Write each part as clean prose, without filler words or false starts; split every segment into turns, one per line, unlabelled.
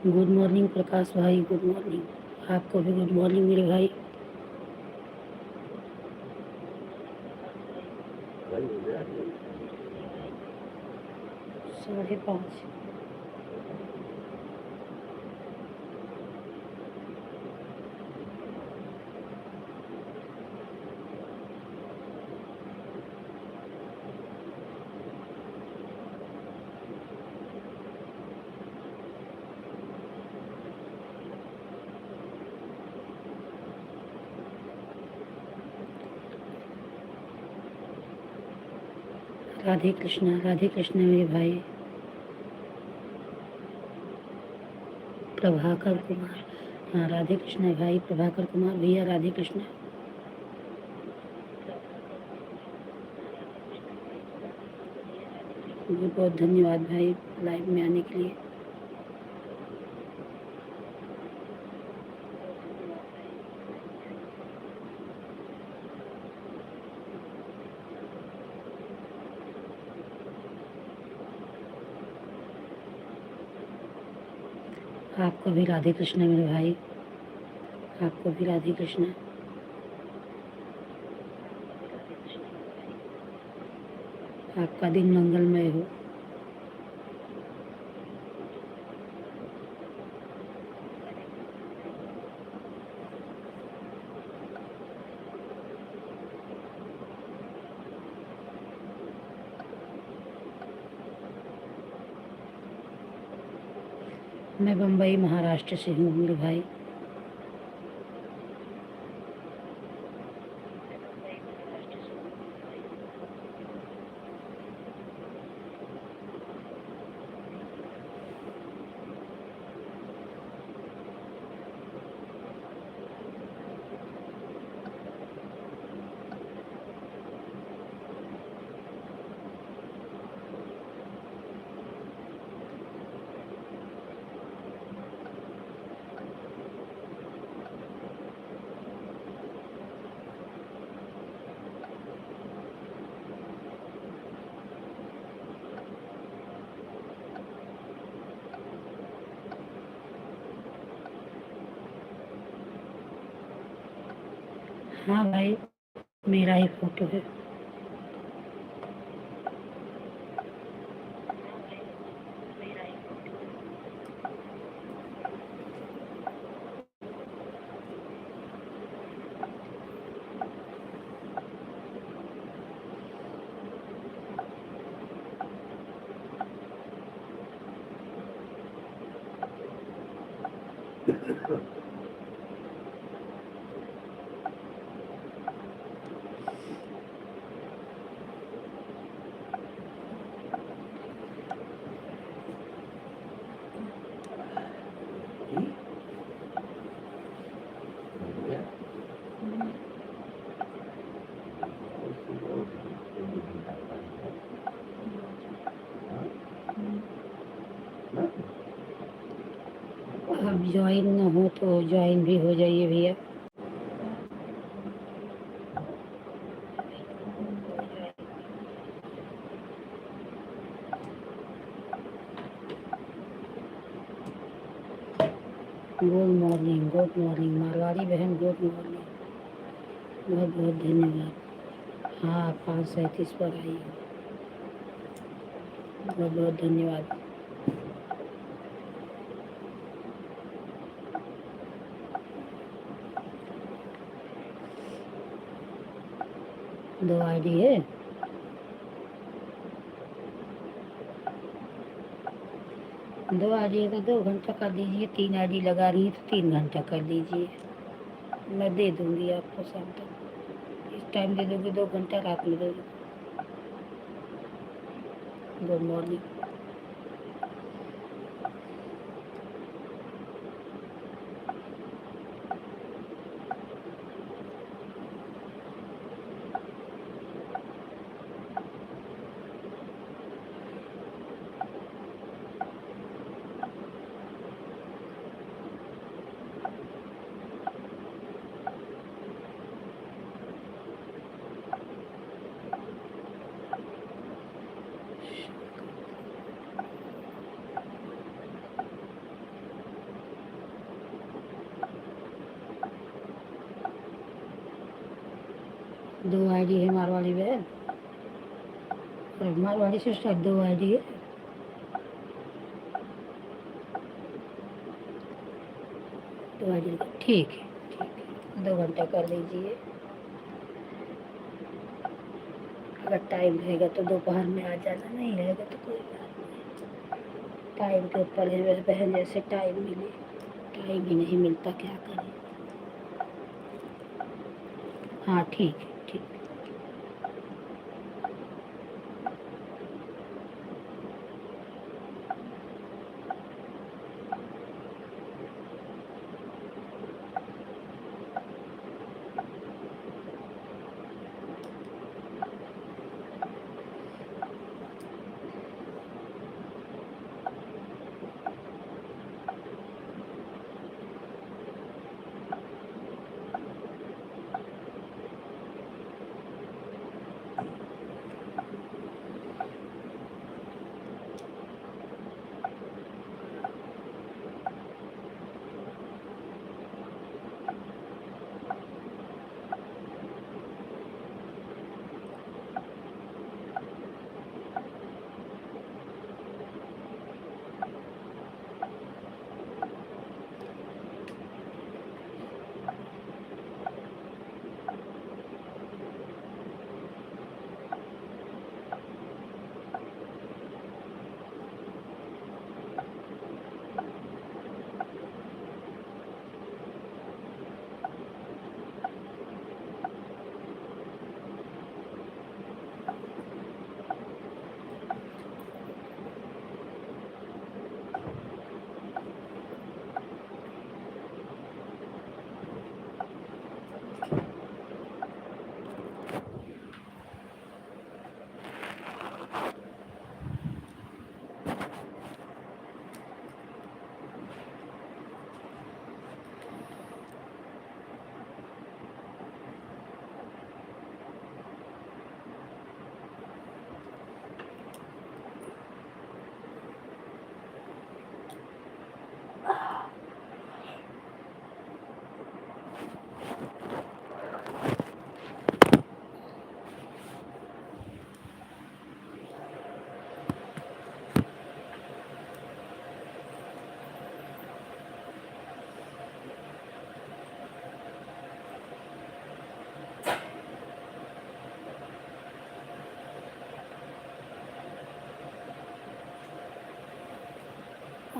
Good morning प्रकाश भाई, good morning. आपको भी गुड मॉर्निंग मेरे भाई। 5:30। राधे कृष्णा मेरे भाई। प्रभाकर कुमार, हाँ राधे कृष्णा भाई। प्रभाकर कुमार भैया, राधे कृष्णा। बहुत बहुत धन्यवाद भाई लाइव में आने के लिए। आपको भी राधे कृष्णा मेरे भाई, आपको भी राधे कृष्णा। आपका दिन मंगलमय हो। मैं बम्बई महाराष्ट्र से हूँ मेरे भाई। हाँ भाई, मेरा ही फोटो है। अब ज्वाइन ना हो तो ज्वाइन भी हो जाइए भैया। गुड मॉर्निंग मारवाड़ी बहन, गुड मॉर्निंग। बहुत बहुत धन्यवाद। हाँ 5:37 पर आई हूँ। बहुत बहुत धन्यवाद। दो आईडी है। दो आईडी है तो 2 घंटा कर दीजिए। 3 आईडी लगा रही है तो 3 घंटा कर दीजिए। मैं दे दूंगी आपको शाम तक। इस टाइम दे दोगे 2 घंटा, रात में दे दोगे। Good morning. दो आईडी है मारवाड़ी बहन और मारवाड़ी सिस्टर, दो आईडी है। दो आईडी ठीक है, ठीक है, 2 घंटा कर लीजिए। अगर टाइम रहेगा तो दोपहर में आ जाना, नहीं रहेगा तो कोई बात नहीं। टाइम के ऊपर है मेरे बहन, जैसे टाइम मिले। टाइम ही नहीं मिलता, क्या करें। हाँ ठीक है, ठीक है।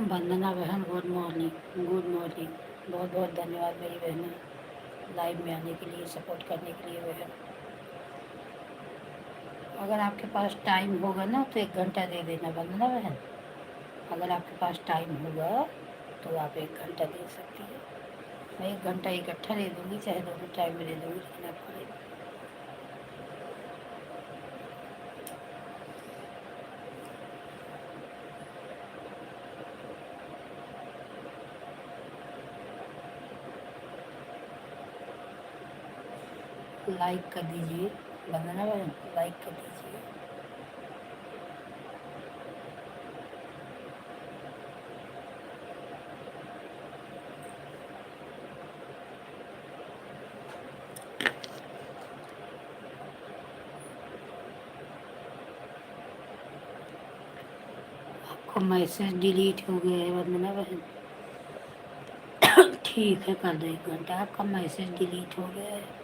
वंदना बहन, गुड मॉर्निंग, गुड मॉर्निंग। बहुत बहुत धन्यवाद मेरी बहनें, लाइव में आने के लिए, सपोर्ट करने के लिए बहन। अगर आपके पास टाइम होगा ना तो 1 घंटा दे देना वंदना बहन। अगर आपके पास टाइम होगा तो आप 1 घंटा दे सकती है। मैं 1 घंटा इकट्ठा दे दूँगी, चाहे दोनों टाइम में दे दूँगी, लेकिन आपको दे। लाइक कर दीजिए वंदना बहन, लाइक कर दीजिए। आपको मैसेज डिलीट हो गया है वंदना बहन। ठीक है, कर दो 1 घंटा। आपका मैसेज डिलीट हो गया है।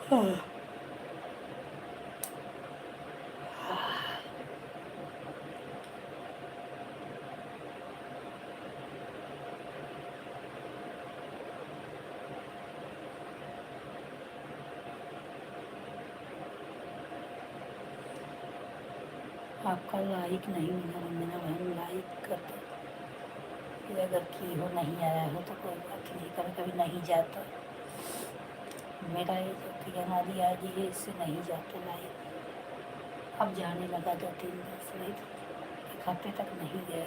हाँ। आपका लाइक नहीं मिला वंदना बहन, लाइक कर दो। फिर अगर की हो, नहीं आया हो तो कोई बात नहीं, कभी कभी नहीं जाता। मेरा ये जो प्रिया वाली आईडी है, इससे नहीं जाता लाइक। अब जाने लगा 2-3 दिन से, नहीं तो 1 हफ्ते तक नहीं गया।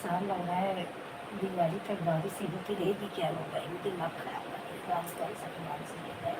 साल लग रहा है, दिवाली तक बारिश ही होती रहेगी, क्या होगा, ये दिमाग खराब है, बारिश बारिश बारिश नहीं है।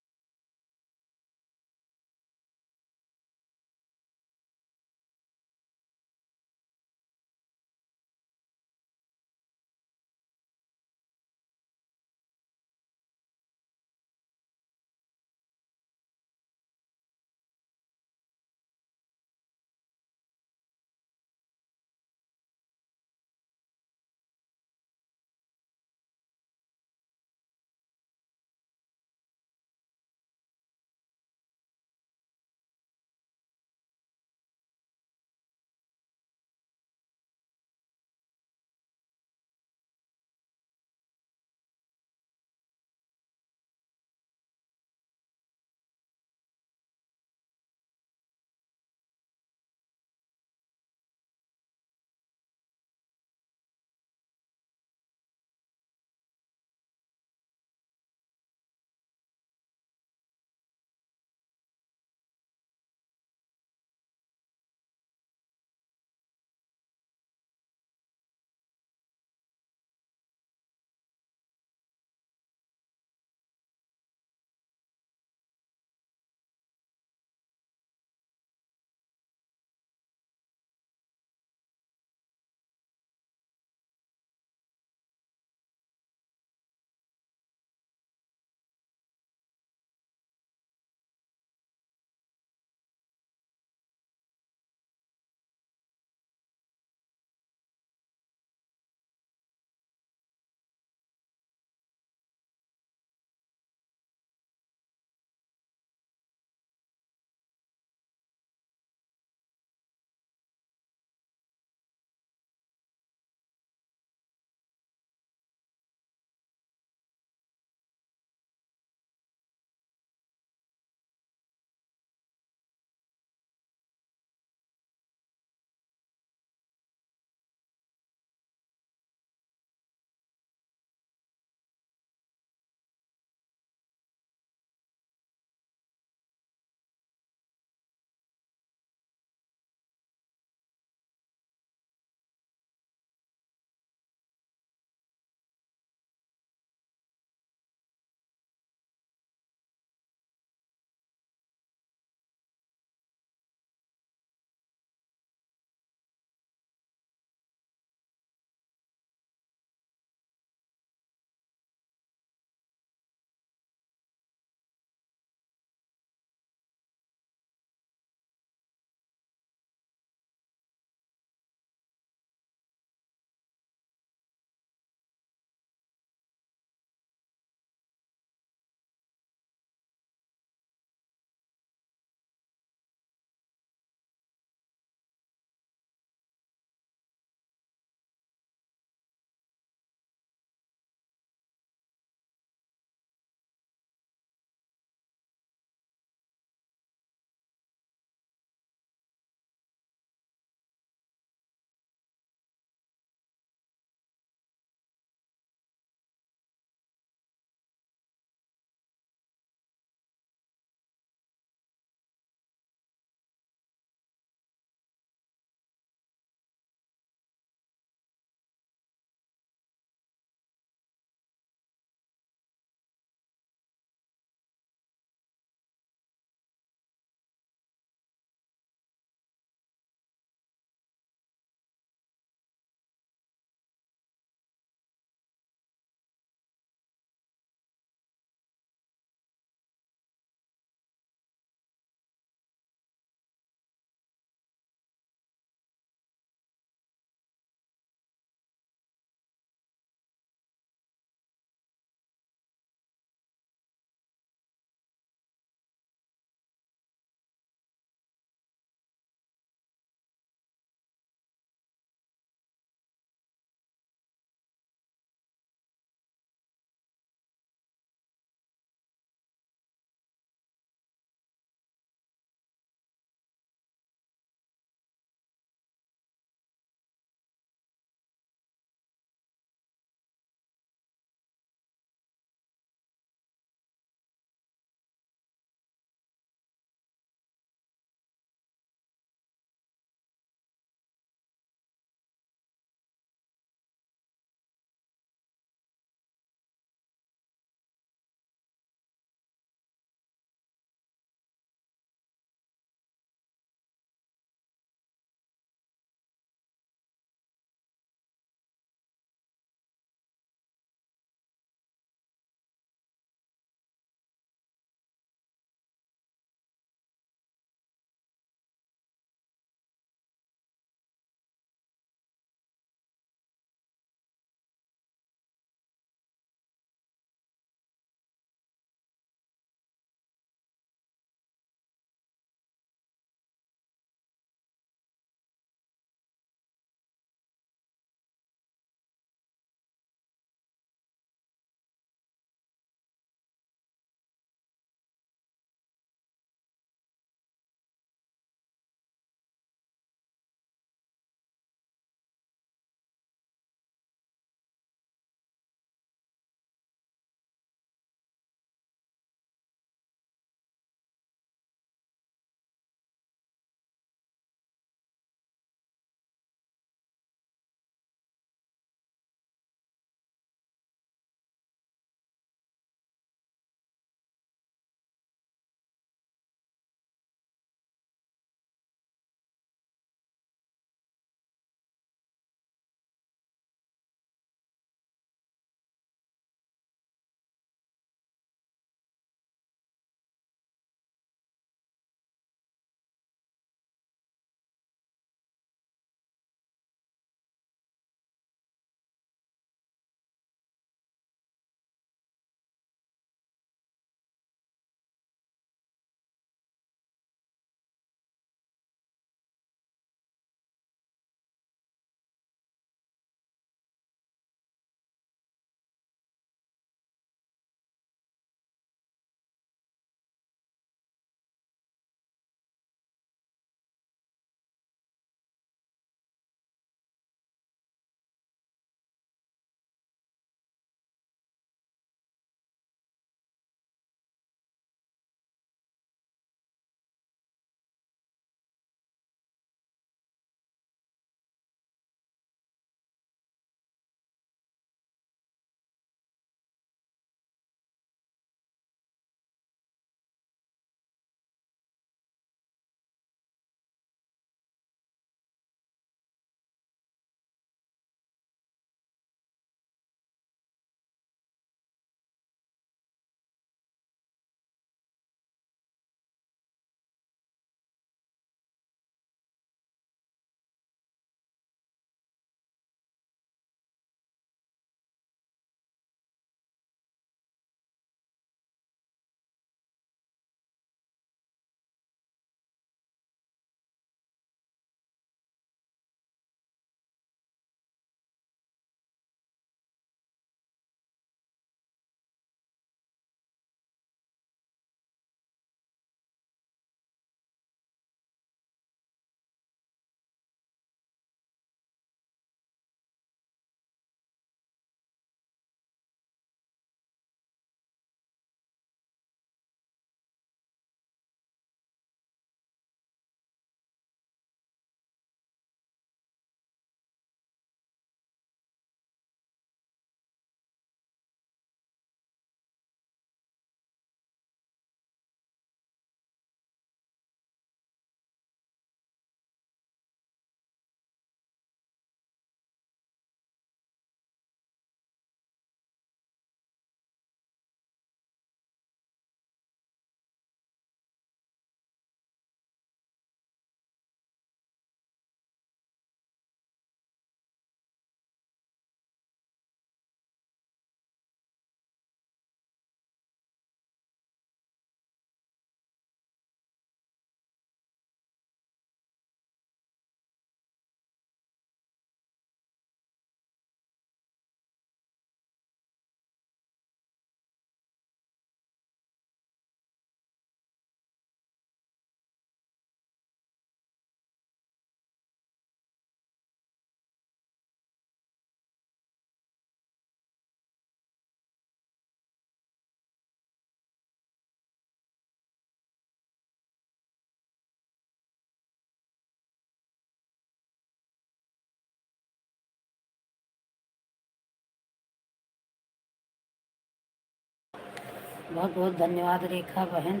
बहुत बहुत धन्यवाद रेखा बहन।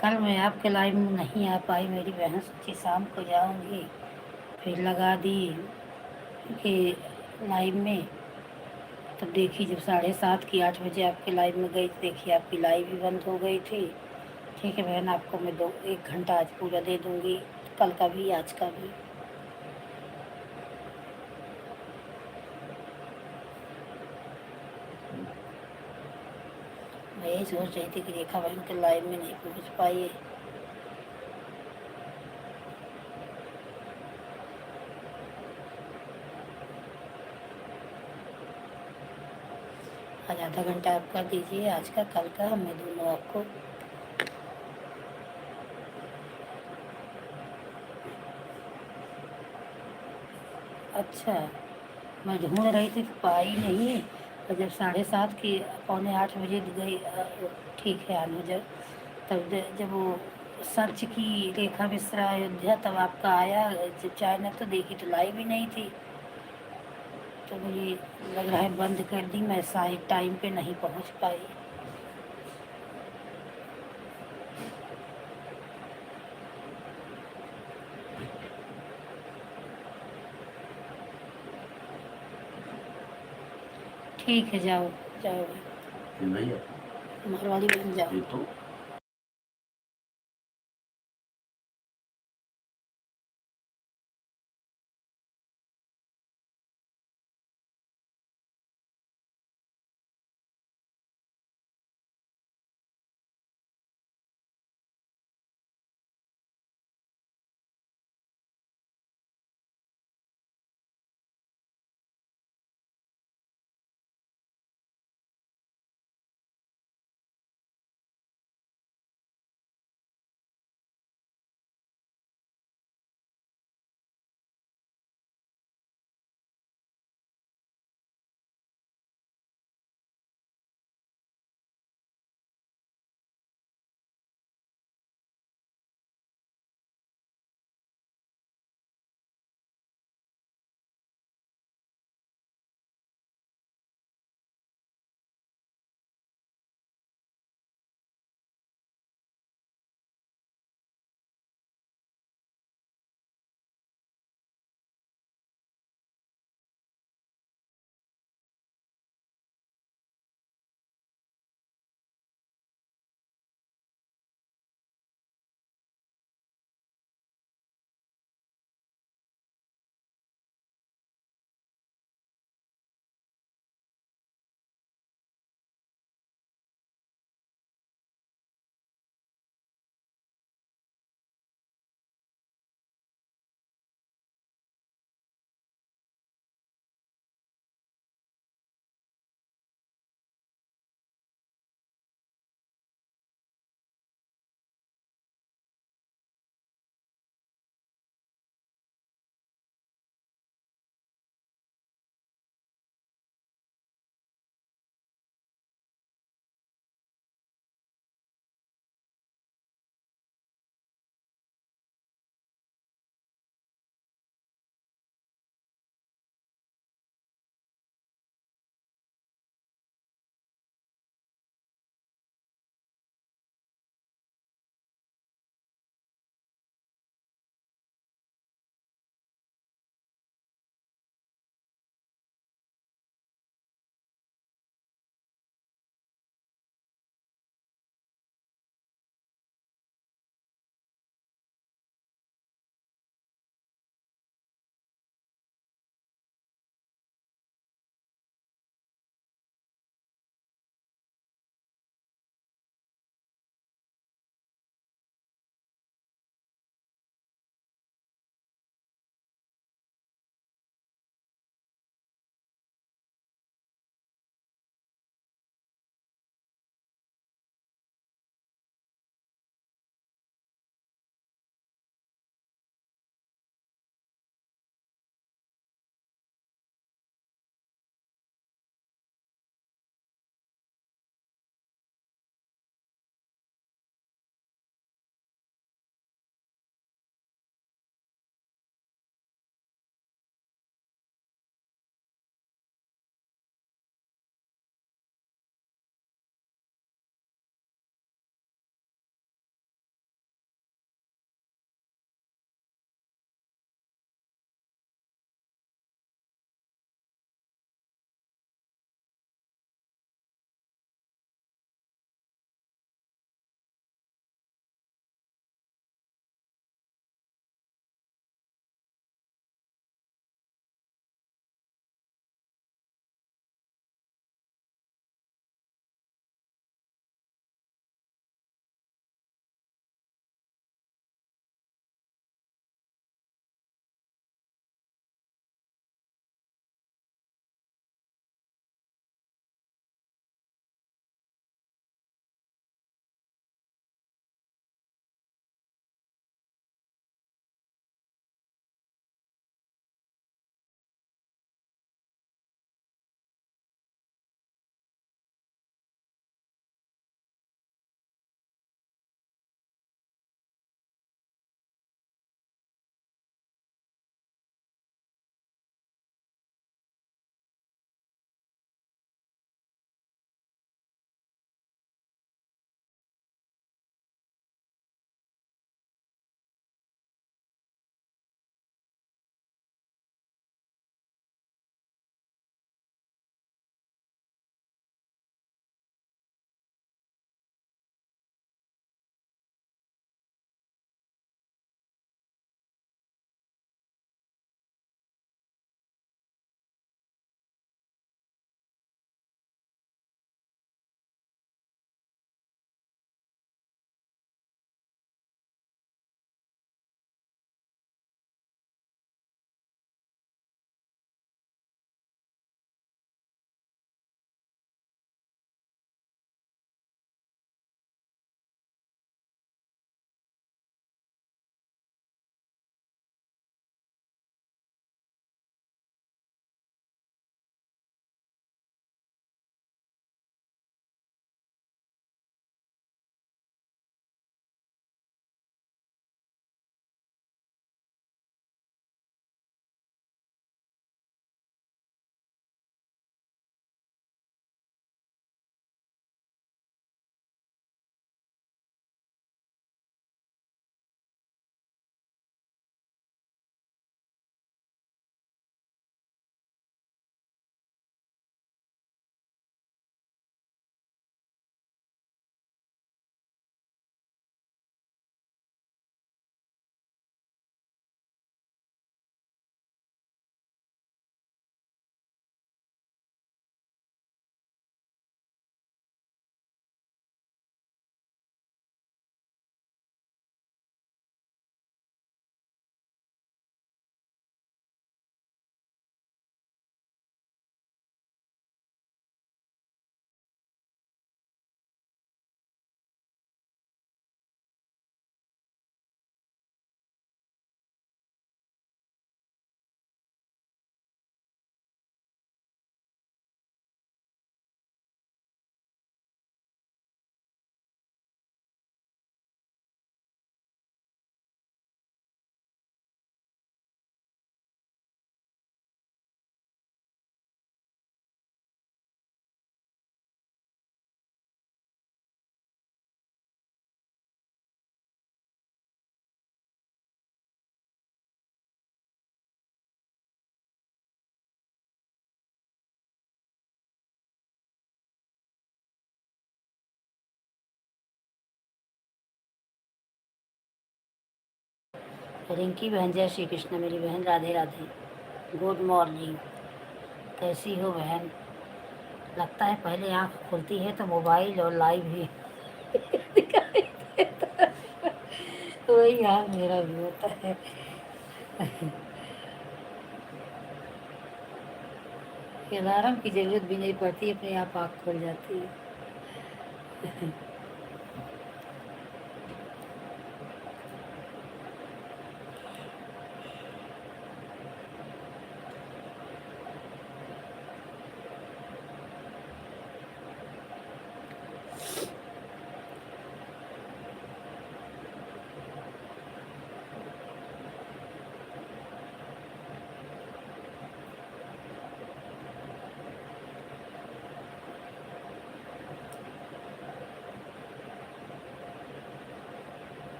कल मैं आपके लाइव में नहीं आ पाई, मेरी बहन सोची शाम को जाऊंगी, फिर लगा दी कि लाइव में, तब देखी जब 7:30 की 8 बजे आपके लाइव में गई तो देखी आपकी लाइव भी बंद हो गई थी। ठीक है बहन, आपको मैं 1 घंटा आज पूरा दे दूंगी, कल का भी आज का भी। मैं यही सोच रही थी कि रेखा बहन के लाइव में नहीं पहुंच पाई है। आज आधा घंटा आप कर दीजिए, आज का कल का मैं दूंगा आपको। अच्छा, मैं ढूंढ रही थी तो पाई नहीं, और जब 7:30 की 7:45 बजे गई, ठीक है आने जब, तब जब वो सर्च की रेखा मिश्रा अयोध्या, तब आपका आया, जब चाइना तो देखी तो लाइव भी नहीं थी, तो मुझे लग रहा है बंद कर दी, मैं शायद टाइम पे नहीं पहुंच पाई। ठीक है, जाओ जाओ भैया, मारवाड़ी बन जाओ। रिंकी बहन, जय श्री कृष्ण मेरी बहन, राधे राधे। Good morning. कैसी हो बहन? लगता है पहले आँख खुलती है तो मोबाइल और लाइव ही दिखाई देता है। वही हाल मेरा भी होता है। अलार्म की जरूरत भी नहीं पड़ती, अपने आप आँख खुल जाती है।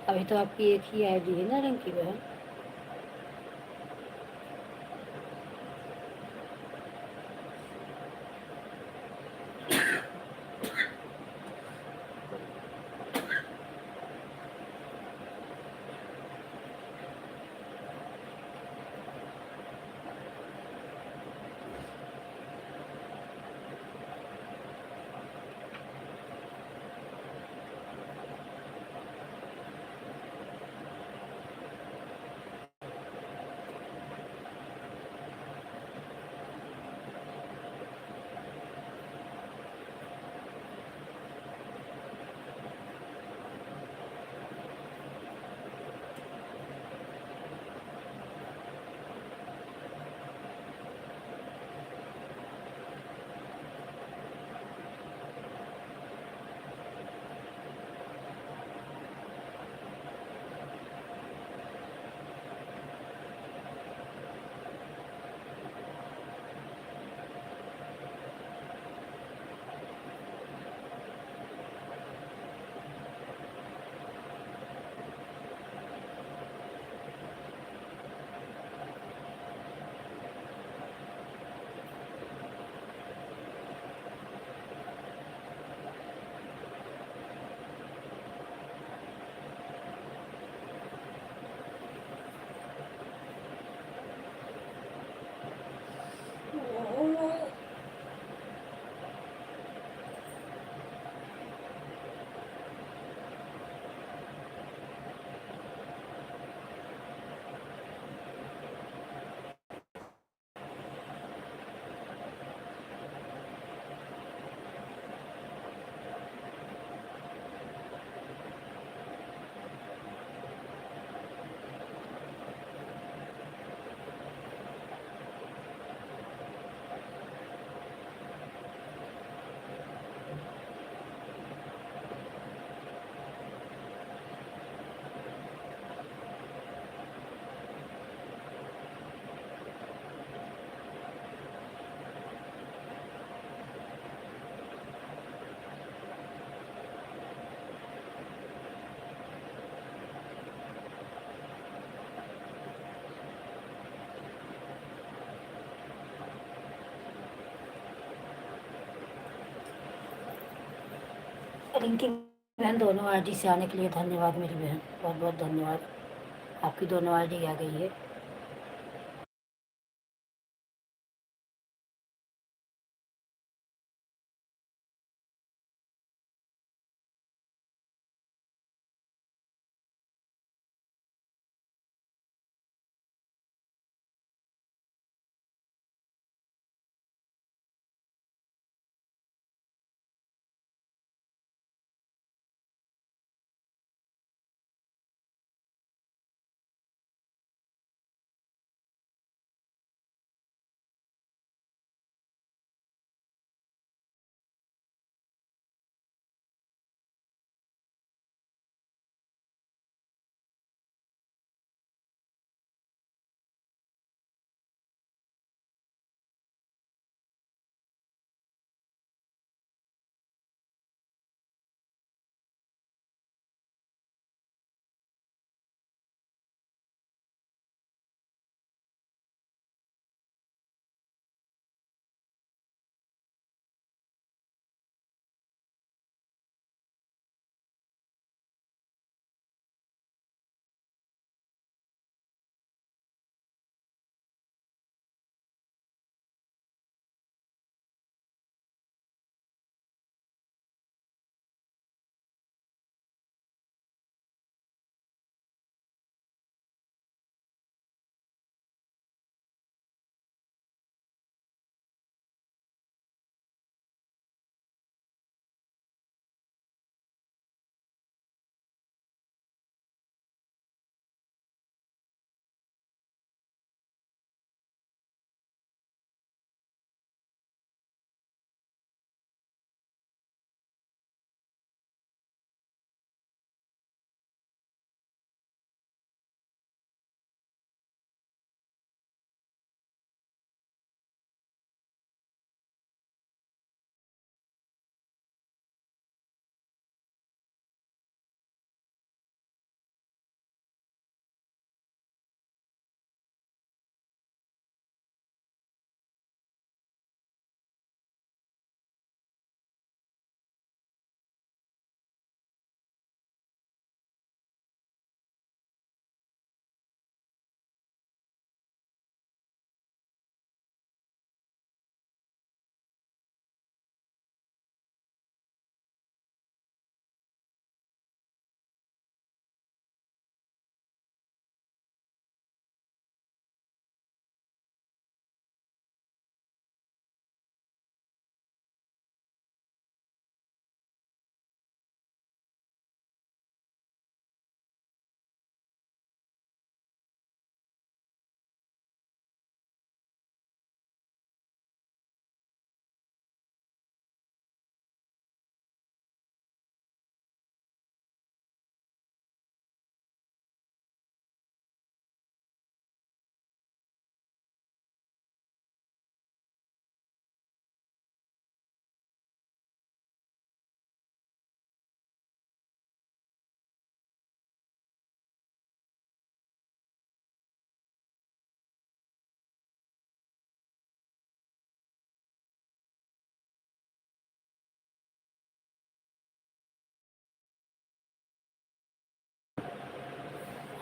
अभी तो आपकी एक ही आईडी है ना रिंकी बहन? रिंकी बहन, दोनों आईडी से आने के लिए धन्यवाद मेरी बहन, बहुत बहुत धन्यवाद। आपकी दोनों आईडी आ गई है।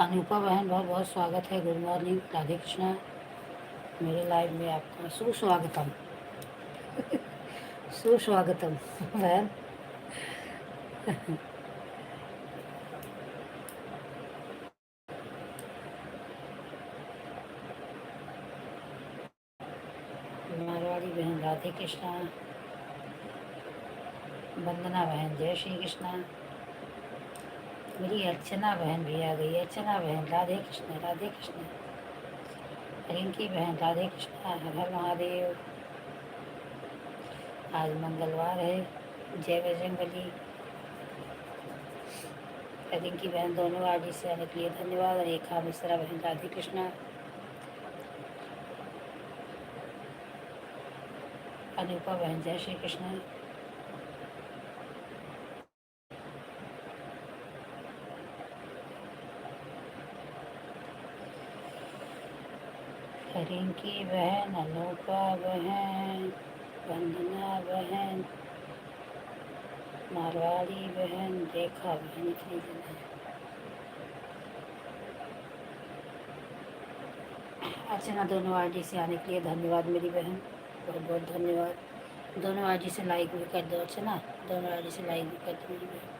अनुपा बहन, बहुत बहुत स्वागत है। Good morning, Radhe Krishna. मेरे लाइव में आपका सुस्वागतम। सुस्वागतम बहन। मारवाड़ी बहन, राधे कृष्णा। वंदना बहन, जय श्री कृष्णा। मेरी अर्चना बहन भी आ गई। अर्चना बहन, राधे कृष्ण राधे कृष्ण। रिंकी बहन, राधे कृष्णा, हर हर महादेव। आज मंगलवार है। जय बजरंगबली। रिंकी बहन, दोनों आईडी से आने के लिए धन्यवाद। रेखा मिश्रा बहन, राधे कृष्णा। अनुपा बहन, जय श्री कृष्ण। रिंकी बहन, अनुपा बहन, वंदना बहन, मारवाड़ी बहन, रेखा बहन, इतनी जन है। अर्चना, दोनों आईडी से आने के लिए धन्यवाद मेरी बहन, बहुत बहुत धन्यवाद। दोनों आईडी से लाइक भी कर दो अर्चना, दोनों आईडी से लाइक भी कर दो मेरी बहन।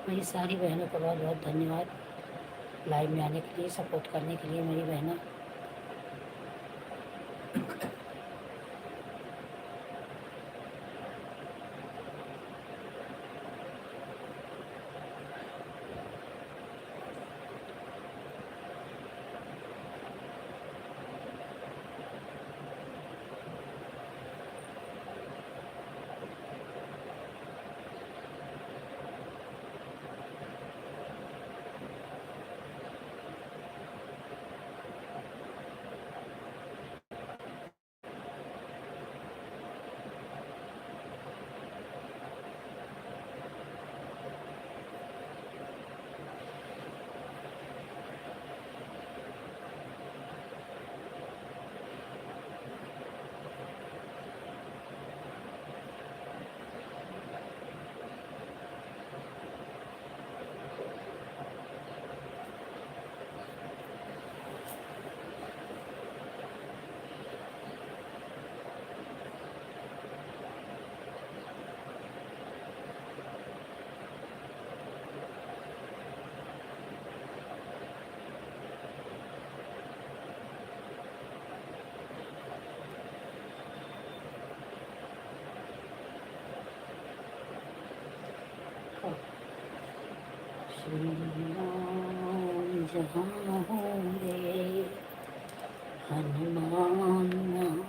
मेरी सारी बहनों का बहुत बहुत धन्यवाद लाइव में आने के लिए, सपोर्ट करने के लिए मेरी बहनों। श्री राम जहाँ होंगे हनुमान वहाँ होंगे।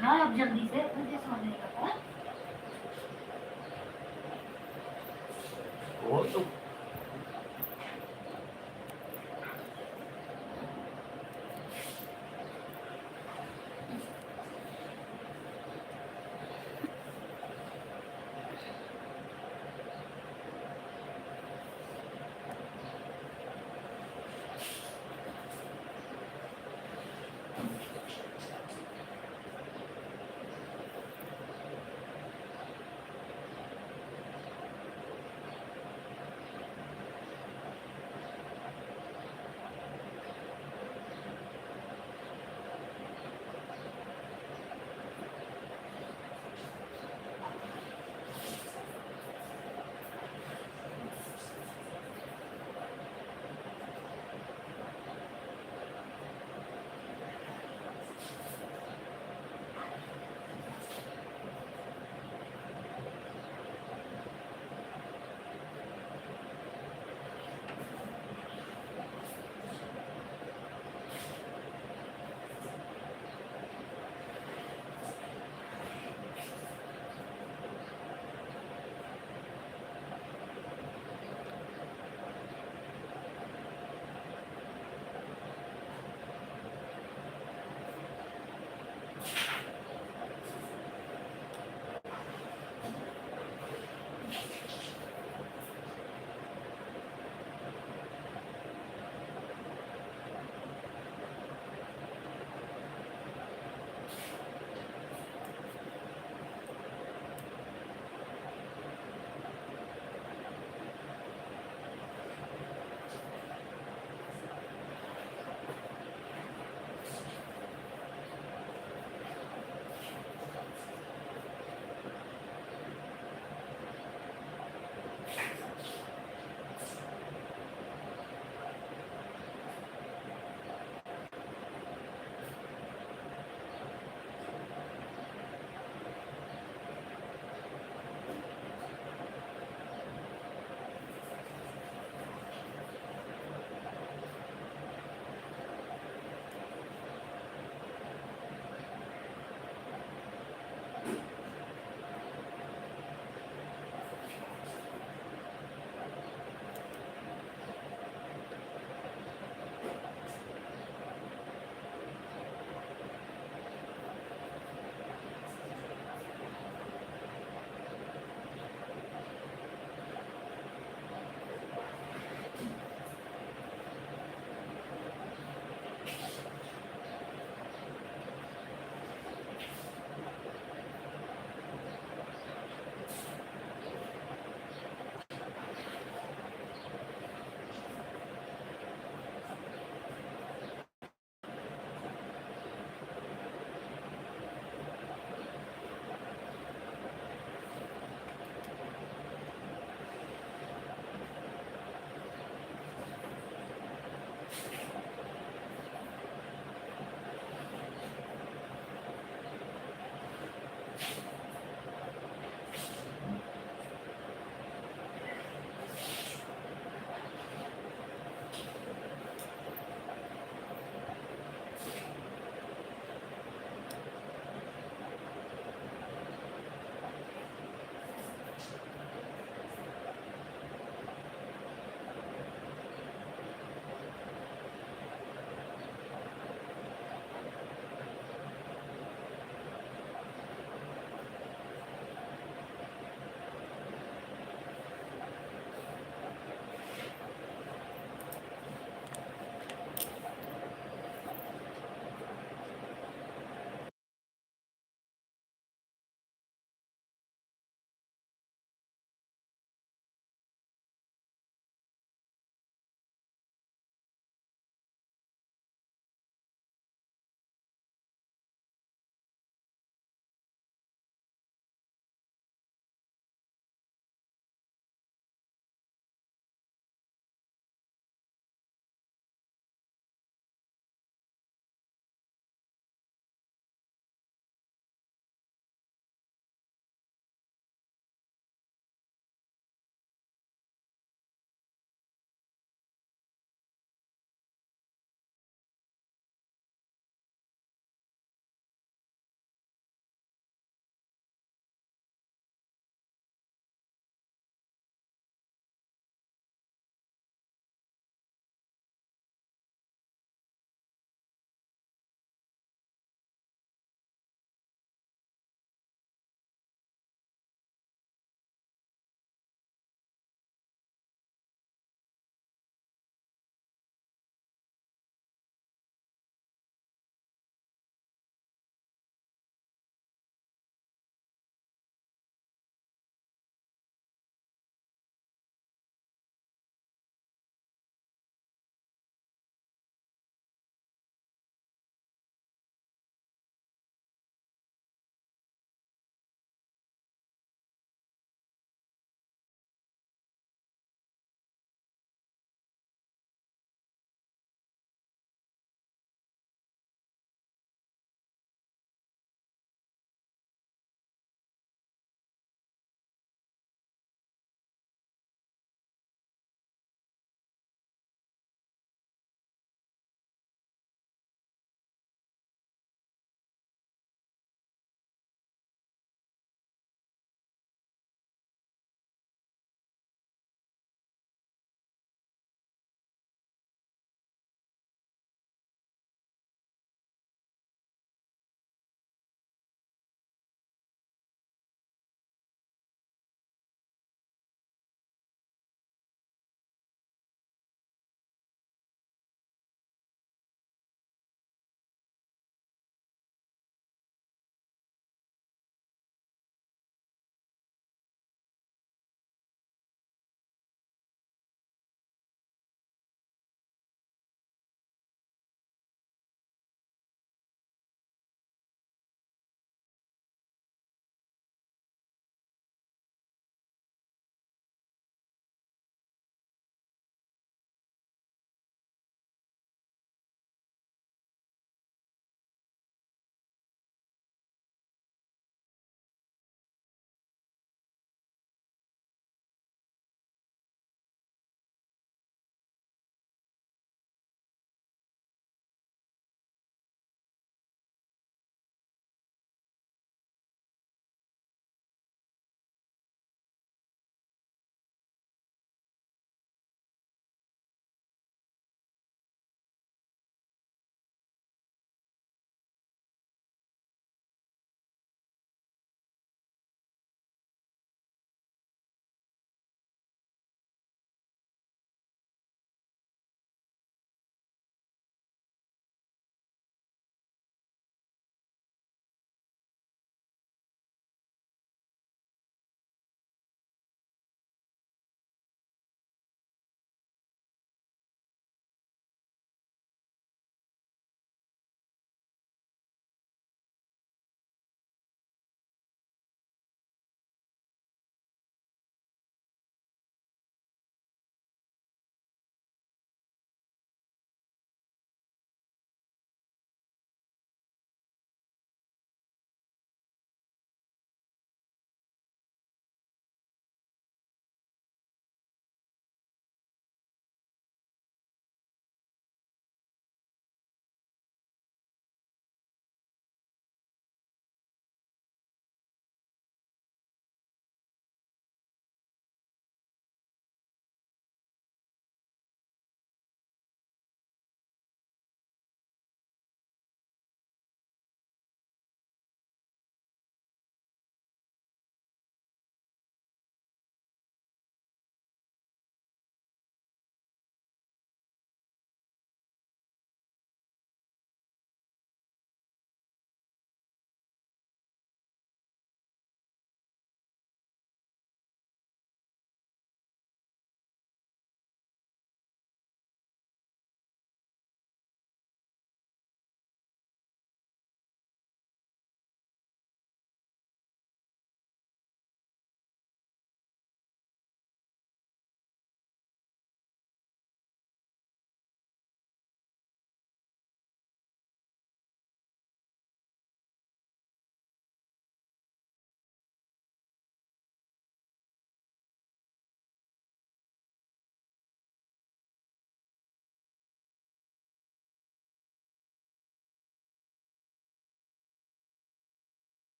हाँ अब जल्दी से मुझे सोने लगा। वो तो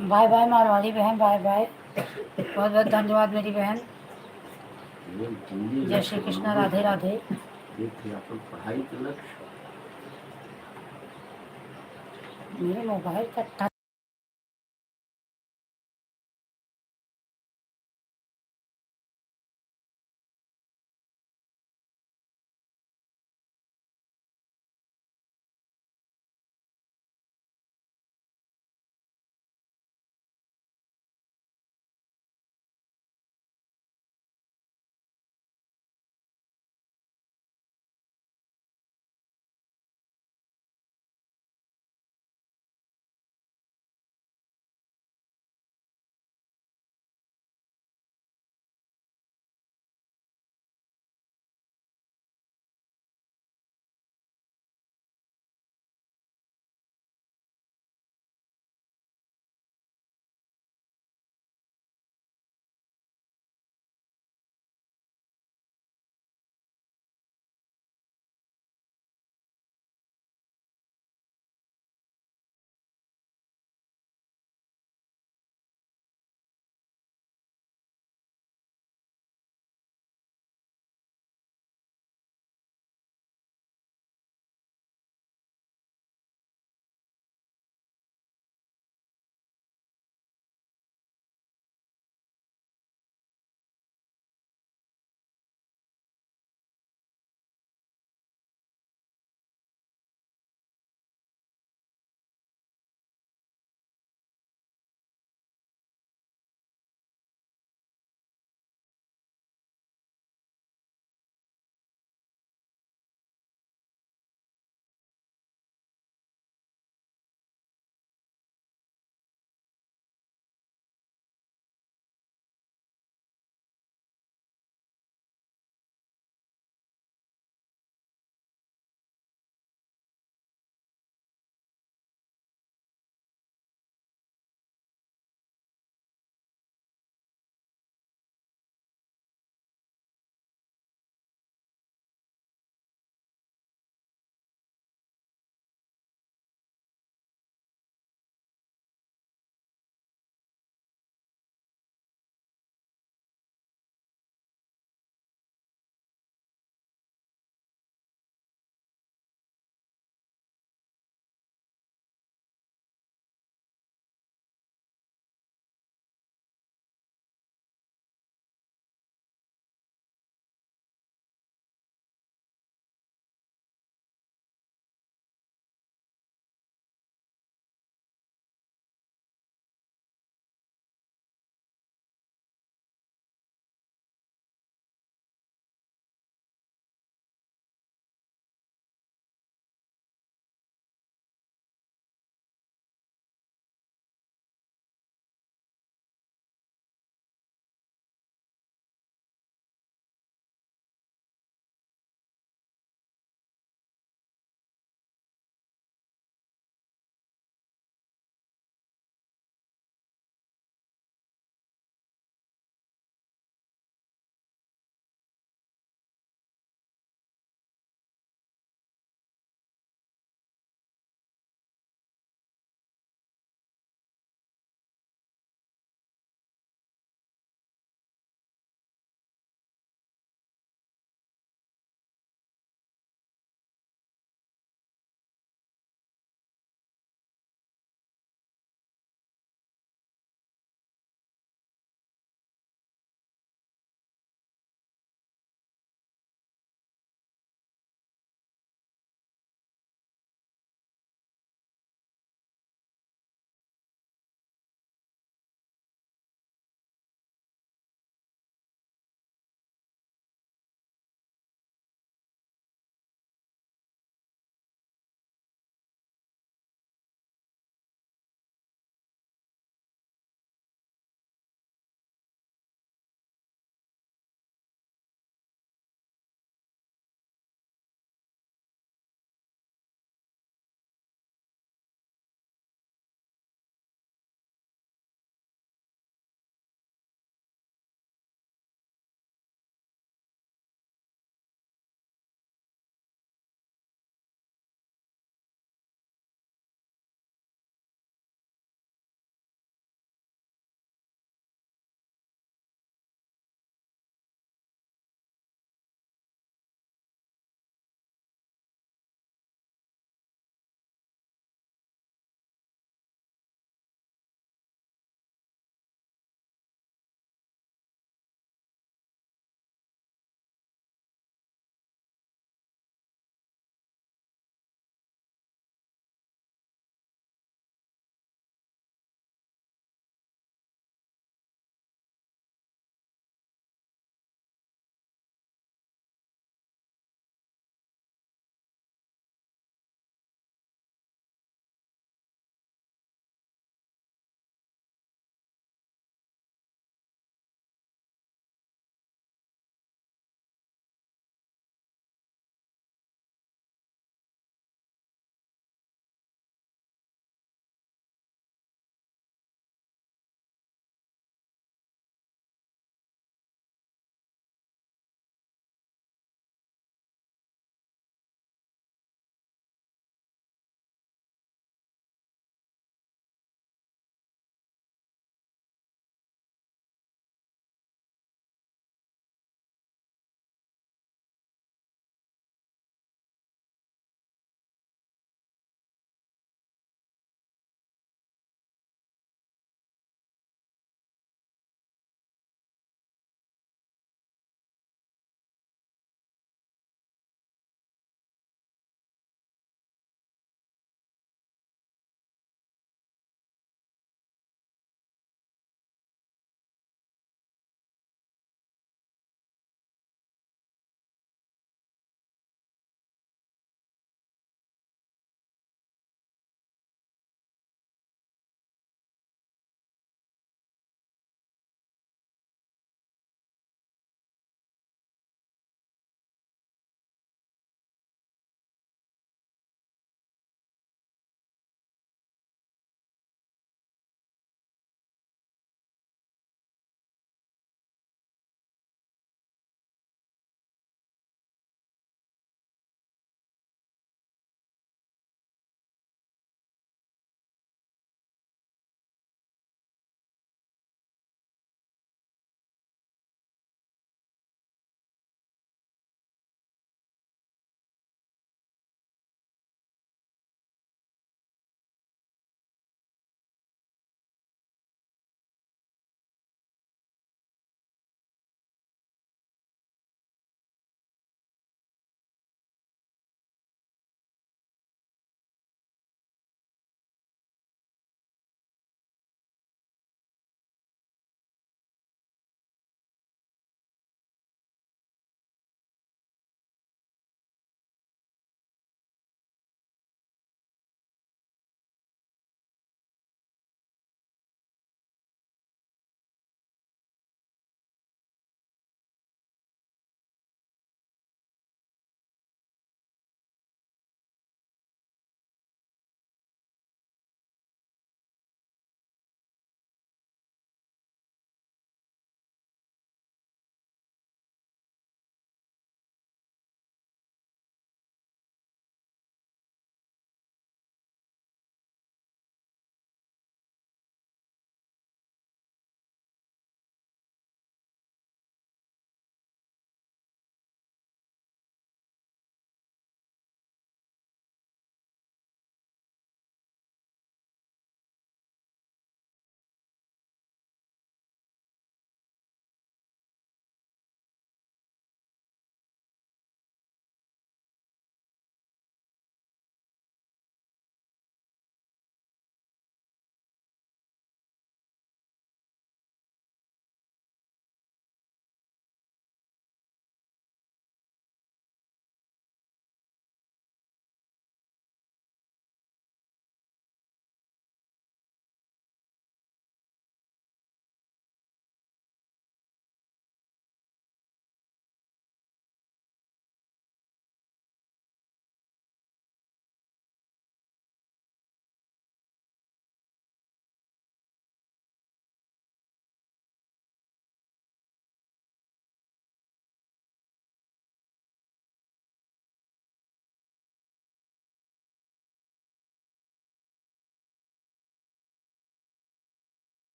बाय बाय मारवाड़ी बहन, बाय बाय। बहुत बहुत धन्यवाद मेरी बहन। जय श्री कृष्ण, राधे राधे। मेरे मोबाइल का टच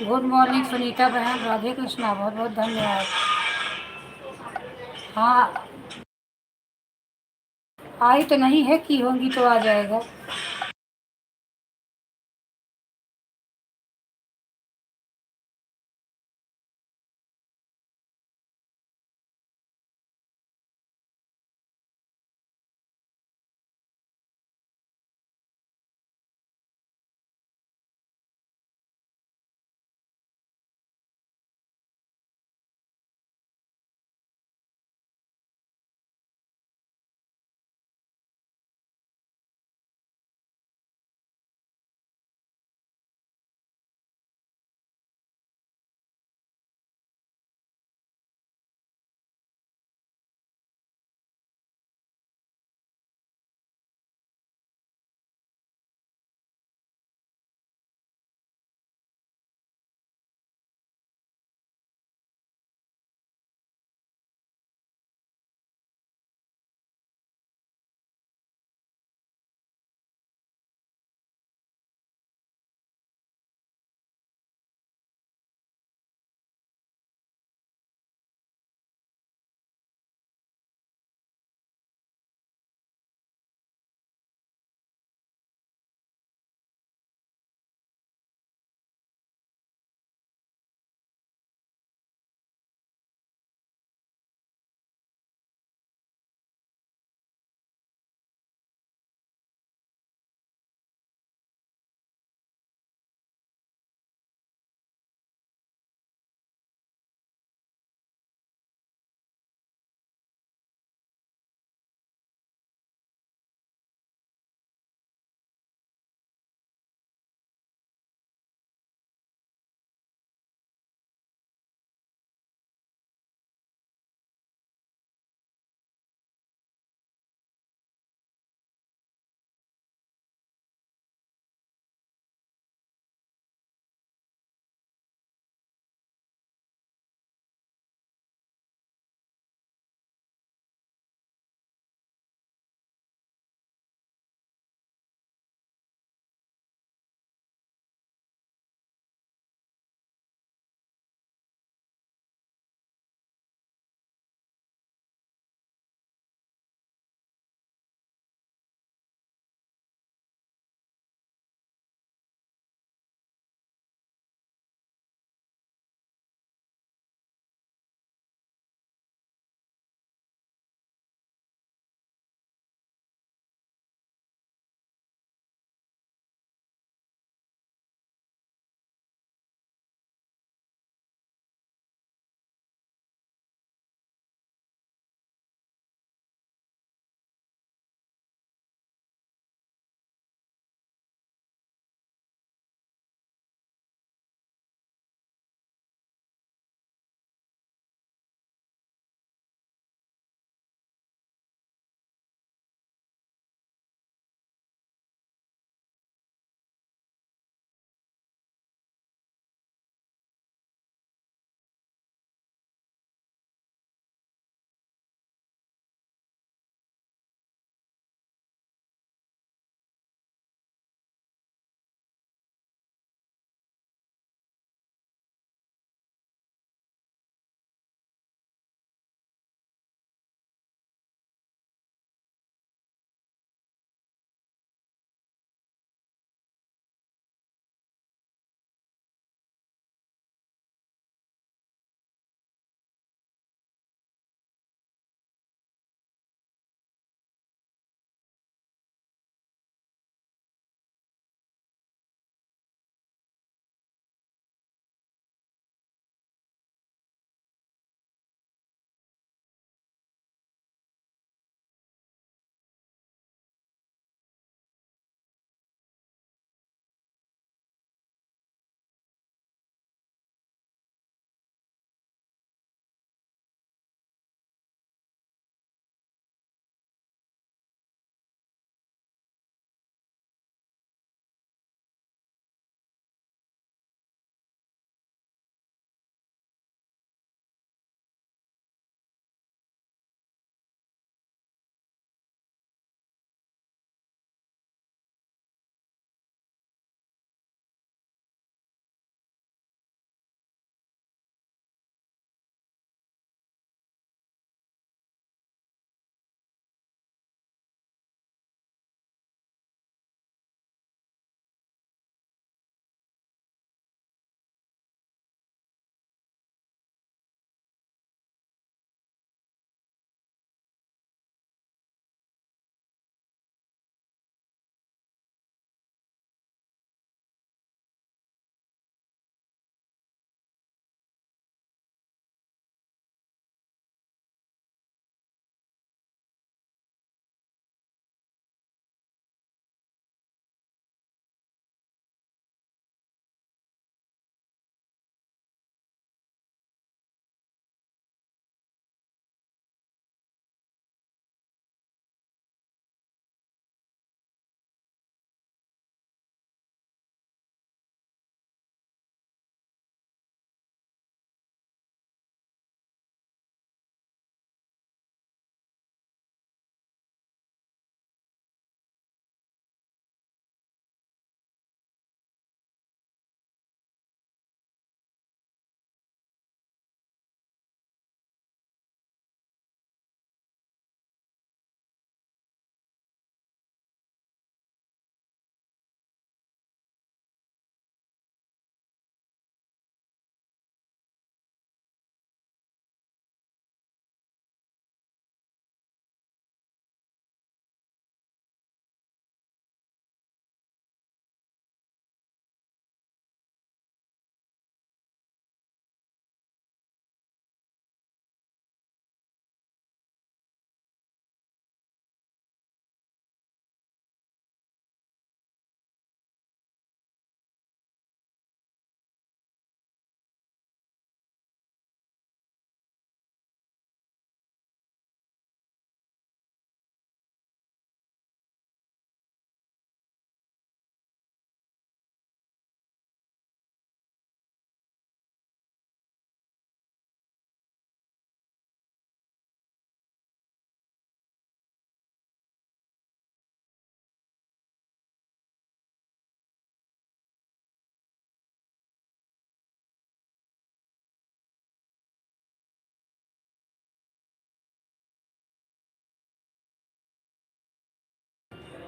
गुड मॉर्निंग सुनीता बहन, राधे कृष्णा, बहुत बहुत धन्यवाद। हाँ, आई तो नहीं है, की होंगी तो आ जाएगा।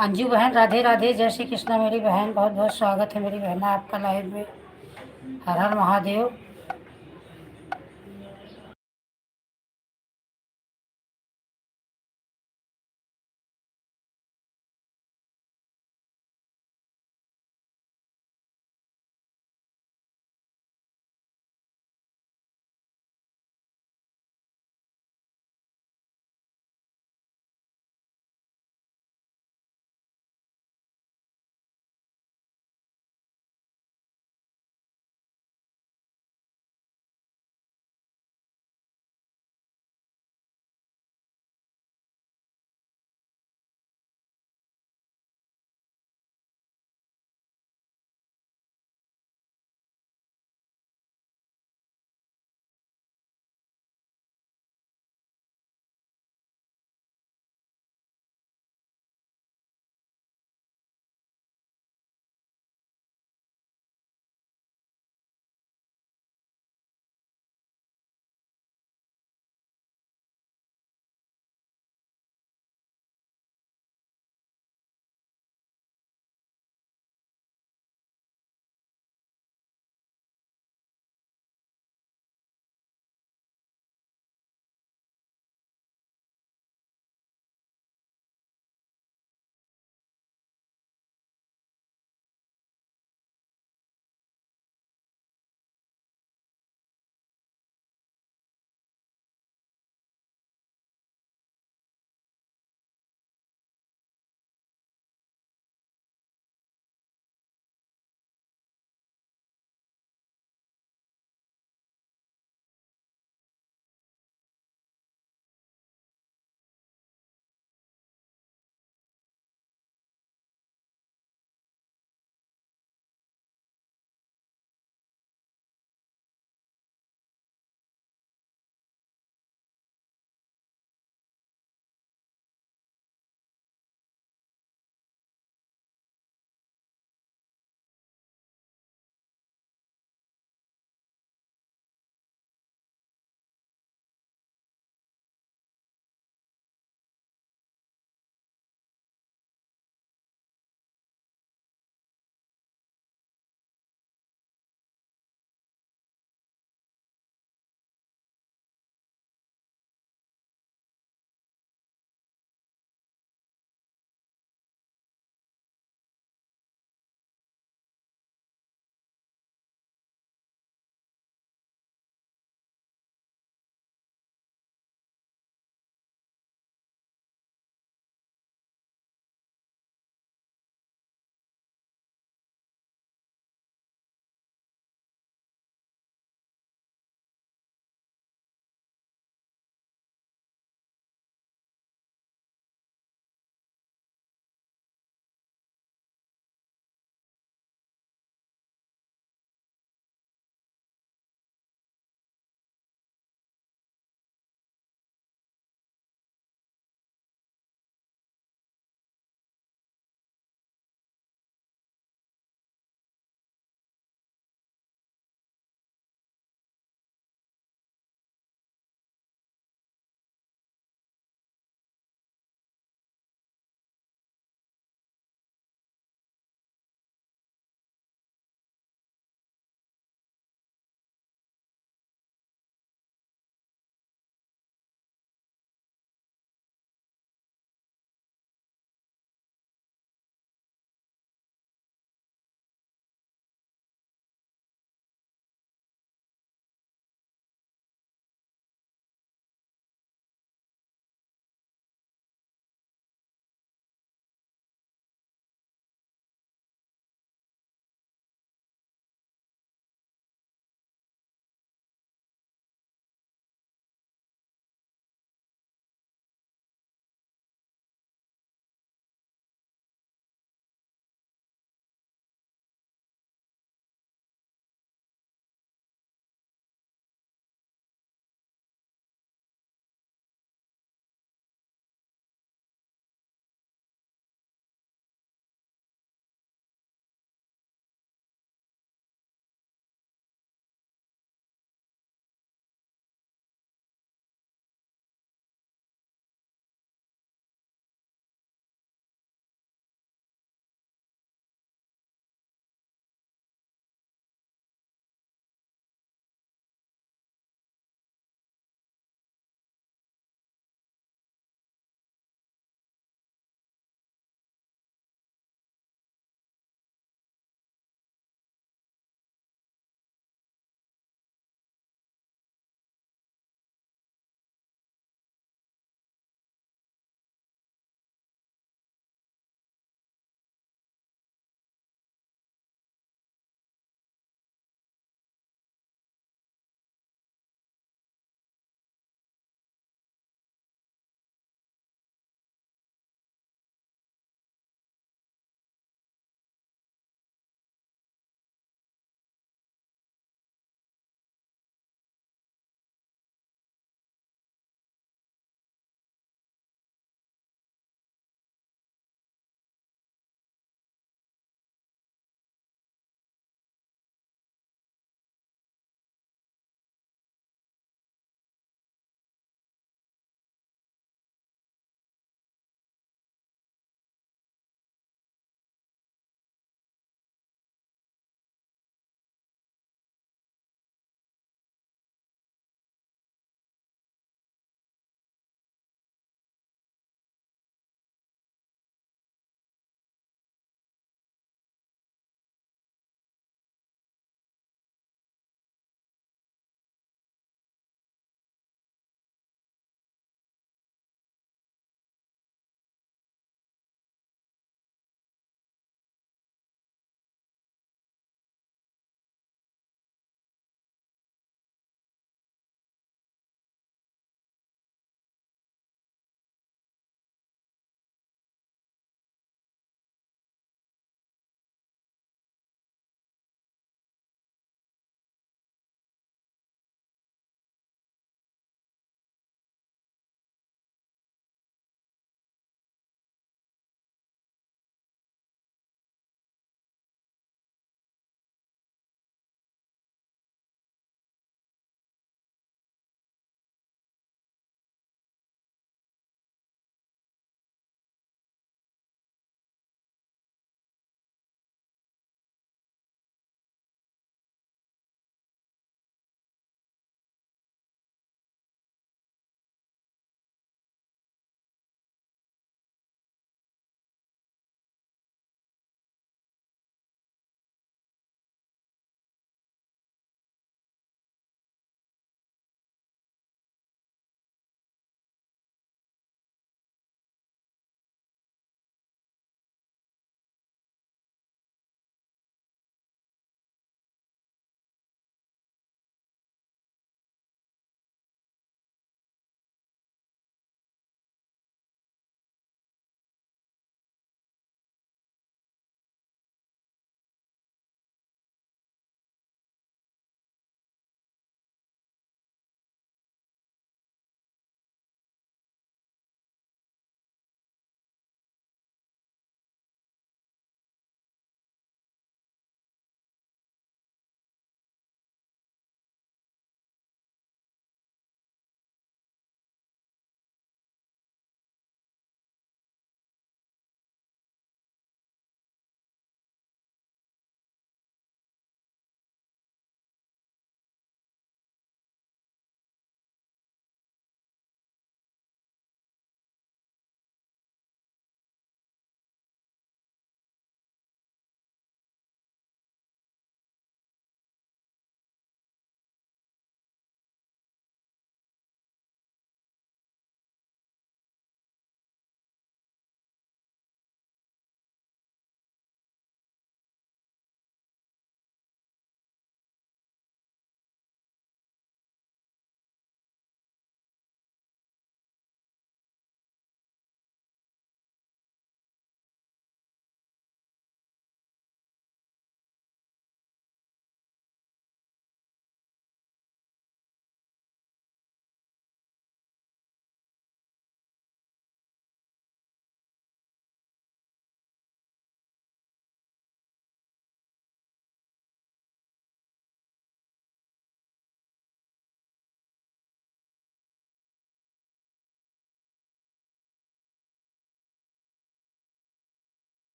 अंजू बहन राधे राधे, जय श्री कृष्णा मेरी बहन, बहुत बहुत स्वागत है मेरी बहन आपका लाइव में। हर हर महादेव।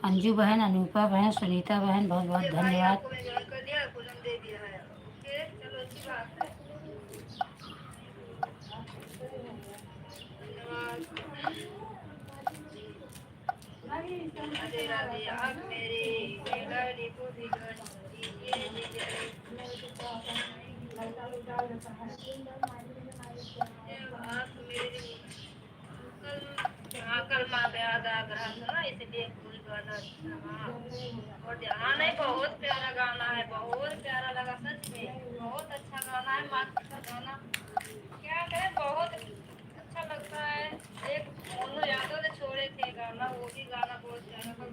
अंजू बहन, अनूपा बहन, सुनीता बहन, बहुत बहुत धन्यवाद।
राधे राधे। आप मेरी मेलोडी को भी कर दीजिए। आप मेरी हाँ, कल माँ याद आ रहा था ना, इसलिए कोई गाना अच्छा। हाँ, और हाँ नहीं, बहुत प्यारा गाना है, बहुत प्यारा लगा सच में, बहुत अच्छा गाना है। माँ का गाना क्या करें, बहुत अच्छा लगता है। एक मोनू यादव ने छोड़े थे गाना, वो भी गाना बहुत प्यारा था।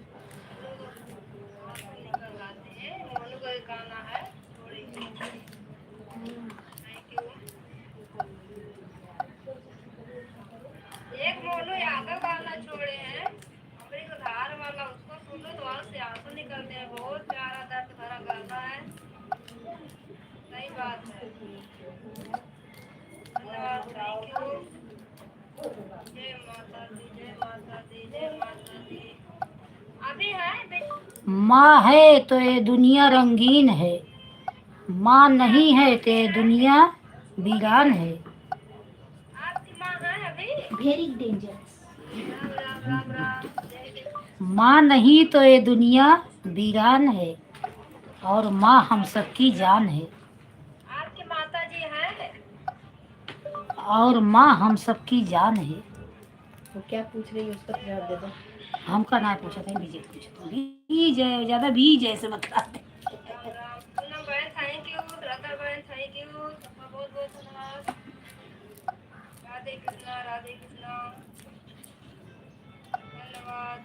लोग वहाँ से निकल आते हैं, मोनू का एक गाना है छोड़े। Thank you. एक मोनू यादव गाना छोड़े हैं, अमरीक धार वाला, उसको सुनो तो आंख से आंसू निकलते हैं। बहुत प्यारा दर्द भरा गाना है। सही बात है। धन्यवाद, थैंक यू। जय माता दी, जय माता दी, जय माता दी। अभी है
माँ है तो ये दुनिया रंगीन है, माँ नहीं है तो ये दुनिया वीरान है।
आपकी माँ है अभी?
Very dangerous.
राम राम राम राम। जय
माँ नहीं तो ये दुनिया वीरान है, और माँ हम सबकी जान है।
आपकी माता जी हैं?
और माँ हम सबकी जान है।
वो क्या पूछ रही है उसका जवाब दे दो।
हमका ना पूछा था, बीजे पूछा था। बीज है ज्यादा, बीज ऐसे बताते।
राम राम। पूनम बहन थैंक यू, राधा बहन थैंक यू, सबका बहुत बहुत धन्यवाद। राधे कृष्णा, राधे कृष्णा, धन्यवाद।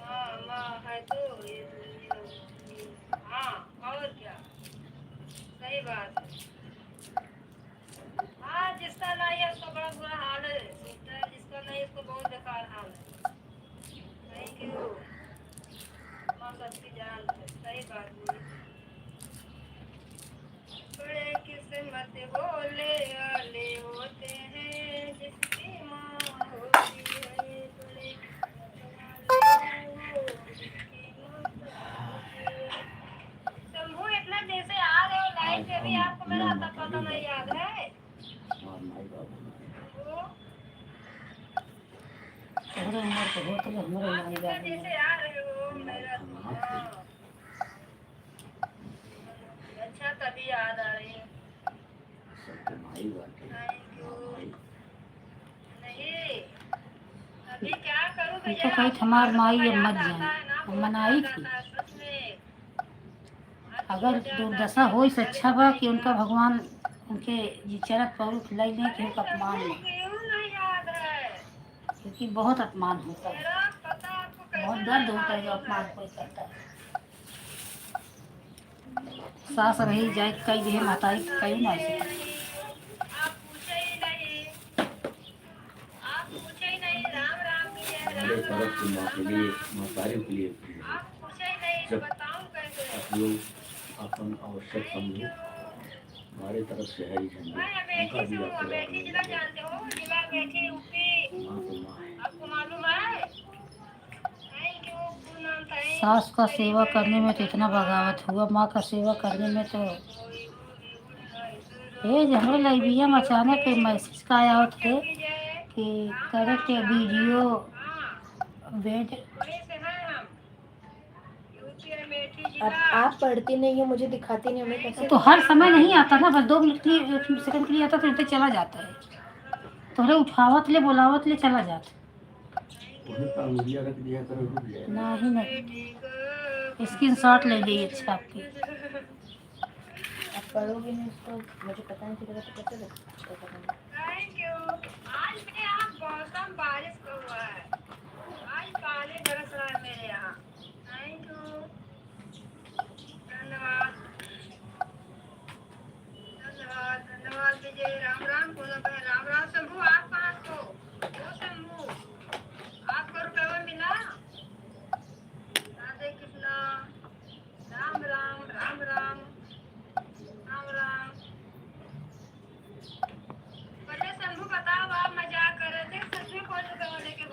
हाँ माँ है तो ये दुनिया। हाँ, और क्या, सही बात है। हाँ, जिसका नहीं है उसका बड़ा बुरा हाल है, सोचता है जिसका नहीं उसको बहुत बेकार हाल है। Thank you. माँ सबकी जान है, सही बात बोली। बड़े किस्मत बोले वाले होते हैं जिसकी माँ होती है। बड़े किस्मत वाले वो जिसकी माँ होती है। शंभू, इतना दिन से आ रहे हो लाइव पे भी आपको मेरा आता पता नहीं याद है? शंभू,
हमारे उम्र के हो तो हमारे
आप
नाम
इतना
याद
दिन
नहीं।
से आ रहे हो मेरा। हाँ, अच्छा, तभी याद आ रही है। Thank you. नहीं, अभी क्या करूँ
उनका
भैया,
कही
आपको
हमार
गाना
माई
थोड़ा
अब
याद
मत
आता
जाए,
है ना,
हम
बहुत
मनाई
याद
थी।
आता है सच में। आप तो
अगर
बहुत याद
दुर्दशा
आती है,
हो से
बेचारे
अच्छा बा
बताए
कि उनका
क्या।
भगवान उनके जी चरत पौरू खिलाई लें कि
अरे
उनका अपमान
शंभू,
नहीं,
क्यों नहीं याद है?
क्योंकि बहुत अपमान होता है,
मेरा पता आपको
बहुत
कैसे
दर्द
नहीं
होता है जो
मालूम है?
अपमान कोई करता है। सास रही जाए कई दिहे
आप
माताई कई ना
बताइए
ऐसे।
नहीं, आप पूछे ही नहीं, आप पूछे ही नहीं। राम राम की जय,
हमारे
राम
तरफ से
राम
माँ के
राम
लिए,
राम।
माँ सारे के लिए
आप पूछे ही नहीं तो
जब
बताऊं कैसे?
आप लोग अपन आवश्यक
थैंक
समझो,
यू।
हमारे तरफ से है ही झंडे,
मैं
उनका
अमेठी से
भी
हूँ,
आशीर्वाद
अमेठी जिला
मिलेगा।
जानते हो? जिला अमेठी, यूपी।
माँ तो माँ है।
आपको मालूम है? थैंक यू पूनम, थैंक
सास का
मेरी
सेवा करने
बहन,
में तो इतना
धन्यवाद।
बगावत हुआ, माँ का सेवा करने में तो
होई होगी गुड नाइट,
ये हमरे लाइबिया में
ओके
अचानक एक मैसेज का आया
ओके
थे
विजय।
कि
राम
करेक्ट
राम राम
वीडियो
राम। हाँ,
वेट।
वहीं से हैं हम, यूपी अमेठी
अब
जिला।
आप पढ़ती नहीं हो, मुझे दिखाती नहीं हो, मैं
थैंक
कैसे
तो
यू।
हर
राम
समय
राम
नहीं आता
विजय,
ना, बस 2 मिनट के
राम
लिए, 1 सेकंड के लिए आता तो उनसे चला जाता है।
राम राम।
तोहरे उठावत ले बोलावत ले चला जाता।
थैंक
वहीं पर
यू।
अंगुलियाँ रख दिया करो, रुक जाएगा।
ना ही
बेटी को
स्क्रीनशॉट ले ली अच्छा आपकी।
आप पढ़ोगे नहीं उसको, मुझे पता नहीं चलेगा तो कैसे पता करूँगा?
Thank you. आज मेरे यहाँ मौसम बारिश का हुआ है, आज पानी बरस रहा है मेरे यहाँ। थैंक यू, धन्यवाद, धन्यवाद, धन्यवाद विजय। राम राम पूनम बहन, राम राम। शंभू, आप कहाँ हो? ओ शंभू, आपको रुपया मिला? राधे कृष्णा, राम राम राम राम, राम राम।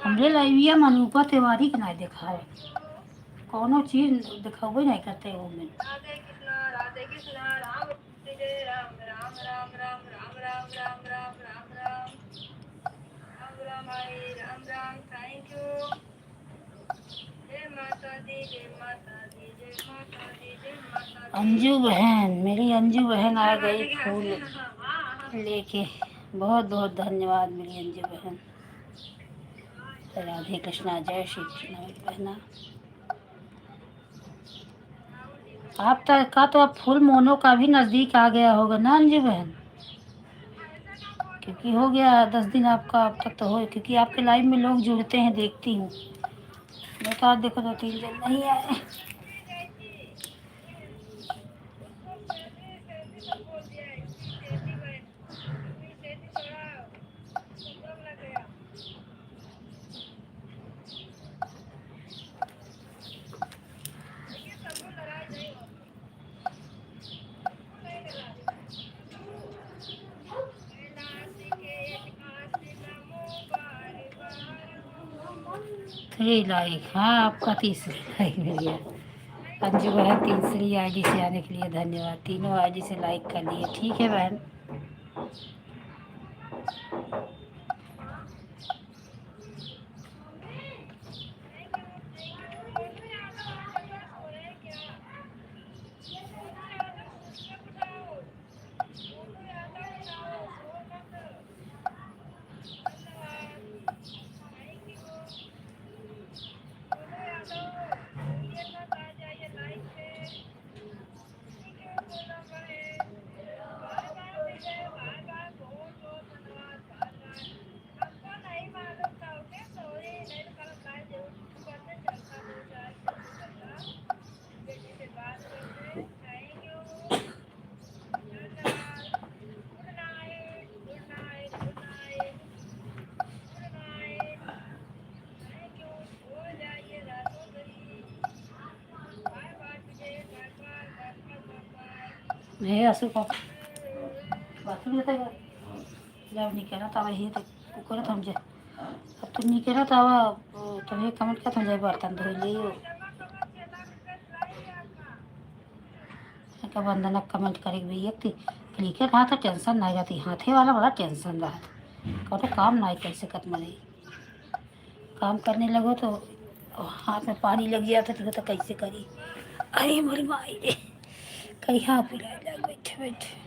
हमरे लाइविया मनूपा तिवारी के नहीं देखा है, कोनो चीज दिखावे नहीं करते वो में।
राधे कृष्णा राम जय राम राम राम राम राम राम राम राम राम राम राम राम हरे राम राम। Thank you. जय माता दी जय माता दी जय माता दी जय माता दी।
अंजू बहन, मेरी अंजू बहन आ गई फूल लेके, बहुत बहुत धन्यवाद मेरी अंजू बहन। राधे कृष्णा, जय श्री कृष्ण मेरी बहना। आप तक का तो अब फुल मोनो का भी नज़दीक आ गया होगा ना अंजू बहन, क्योंकि हो गया 10 दिन आपका अब तक तो हो, क्योंकि आपके लाइव में लोग जुड़ते हैं, देखती हूँ मैं तो। आज देखो 2-3 दिन नहीं आए। थ्री लाइक, हाँ आपका तीसरी लाइक मिल गया। अंजू बहन तीसरी आईडी से आने के लिए धन्यवाद, तीनों आईडी से लाइक कर लिए, ठीक है बहन। हे असू का बाथरूम जाता है जब निकला तब ही तो कुकर थम जाए। अब तुम निकला तब तुम्हें कमेंट का थम जाए, बर्तन धो लियो का वंदना कमेंट करेगी भैया थी क्लिकर रहा था, टेंशन नहीं रहती, हाथे वाला बड़ा टेंशन रहा था, कहो काम नहीं कर सकत मरे, काम करने लगो तो हाथ में पानी लग गया था तो कैसे करी। अरे मोरी माई रे, कहीं हाँ पिला लग बैठे बैठे।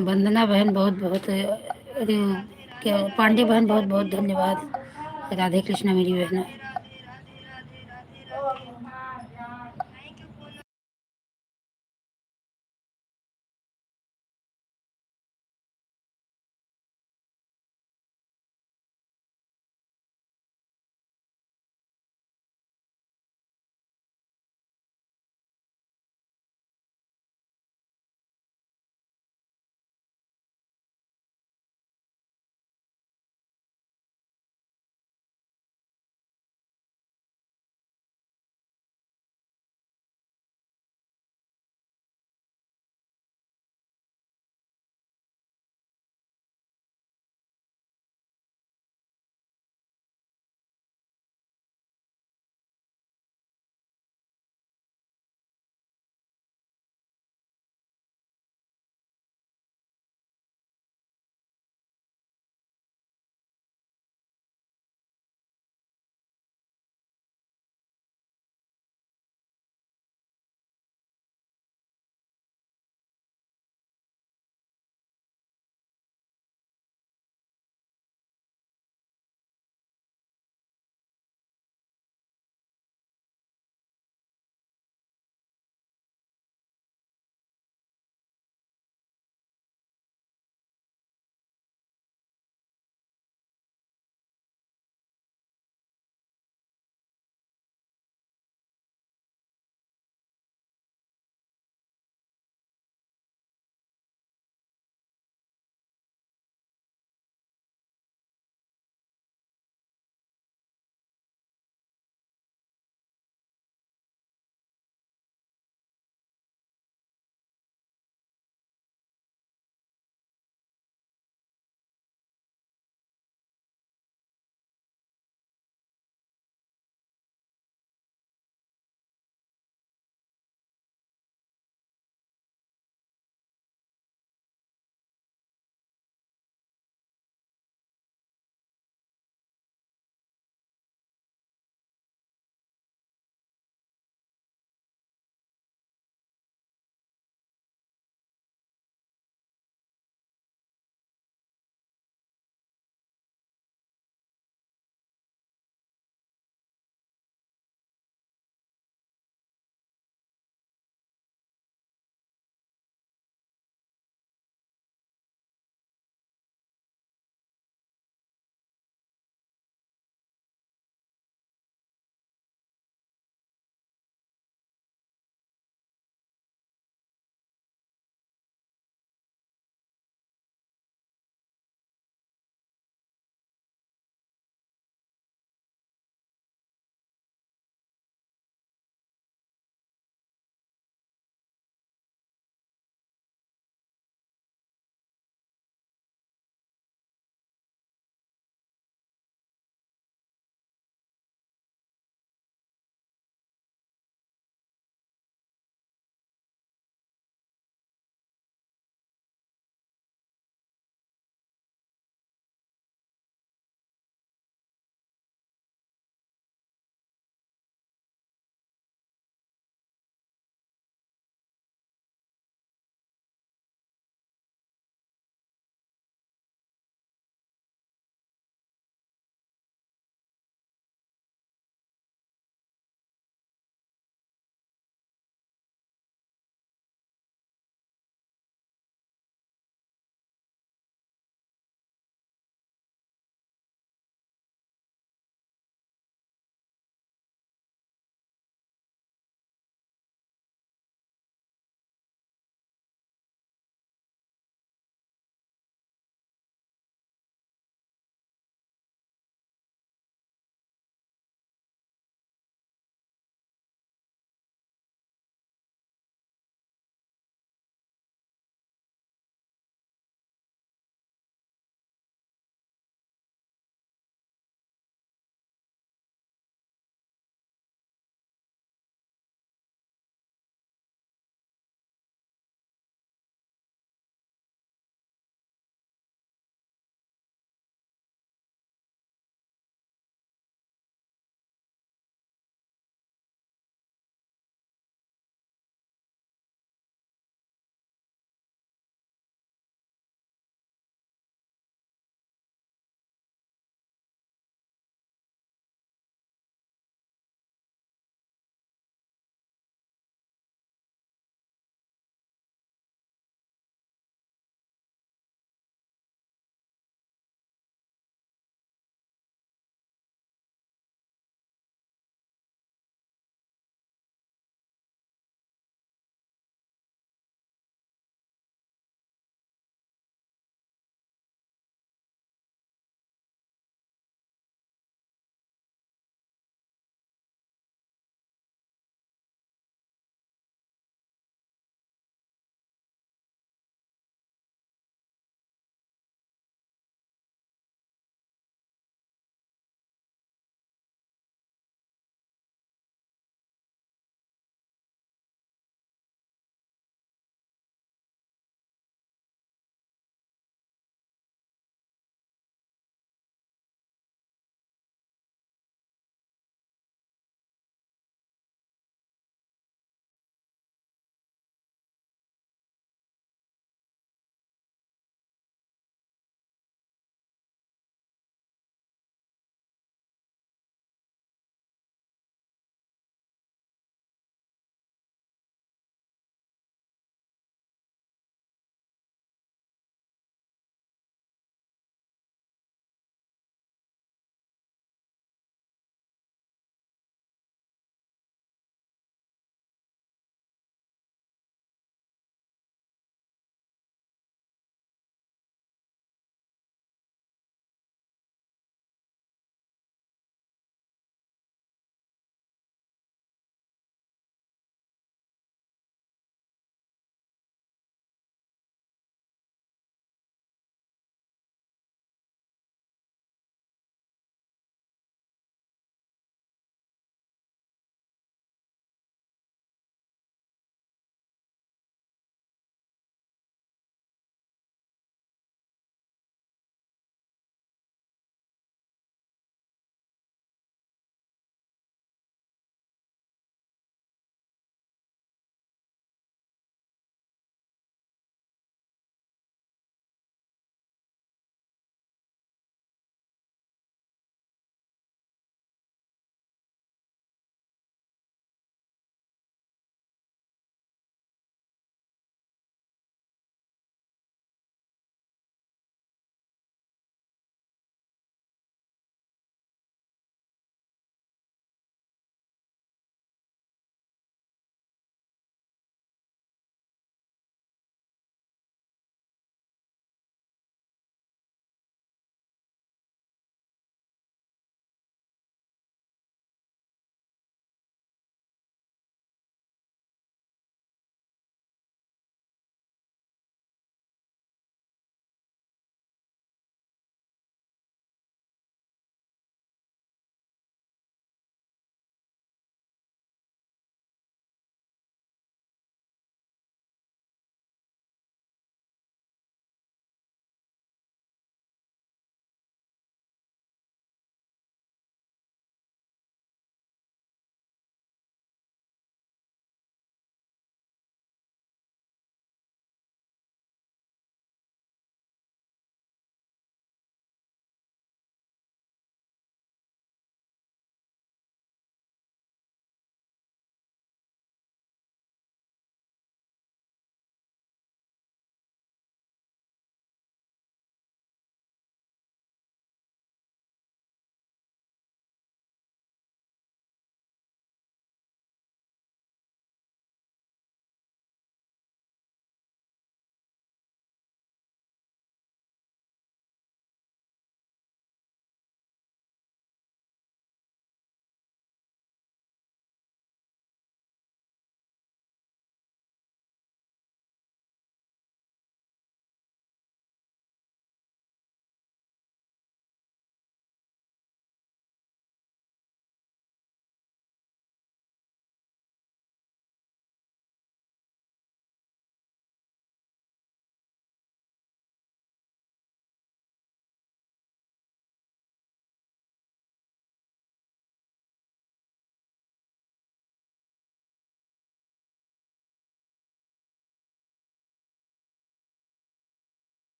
वंदना बहन बहुत बहुत अरे क्या पांडे बहन बहुत बहुत धन्यवाद। राधे कृष्णा मेरी बहन।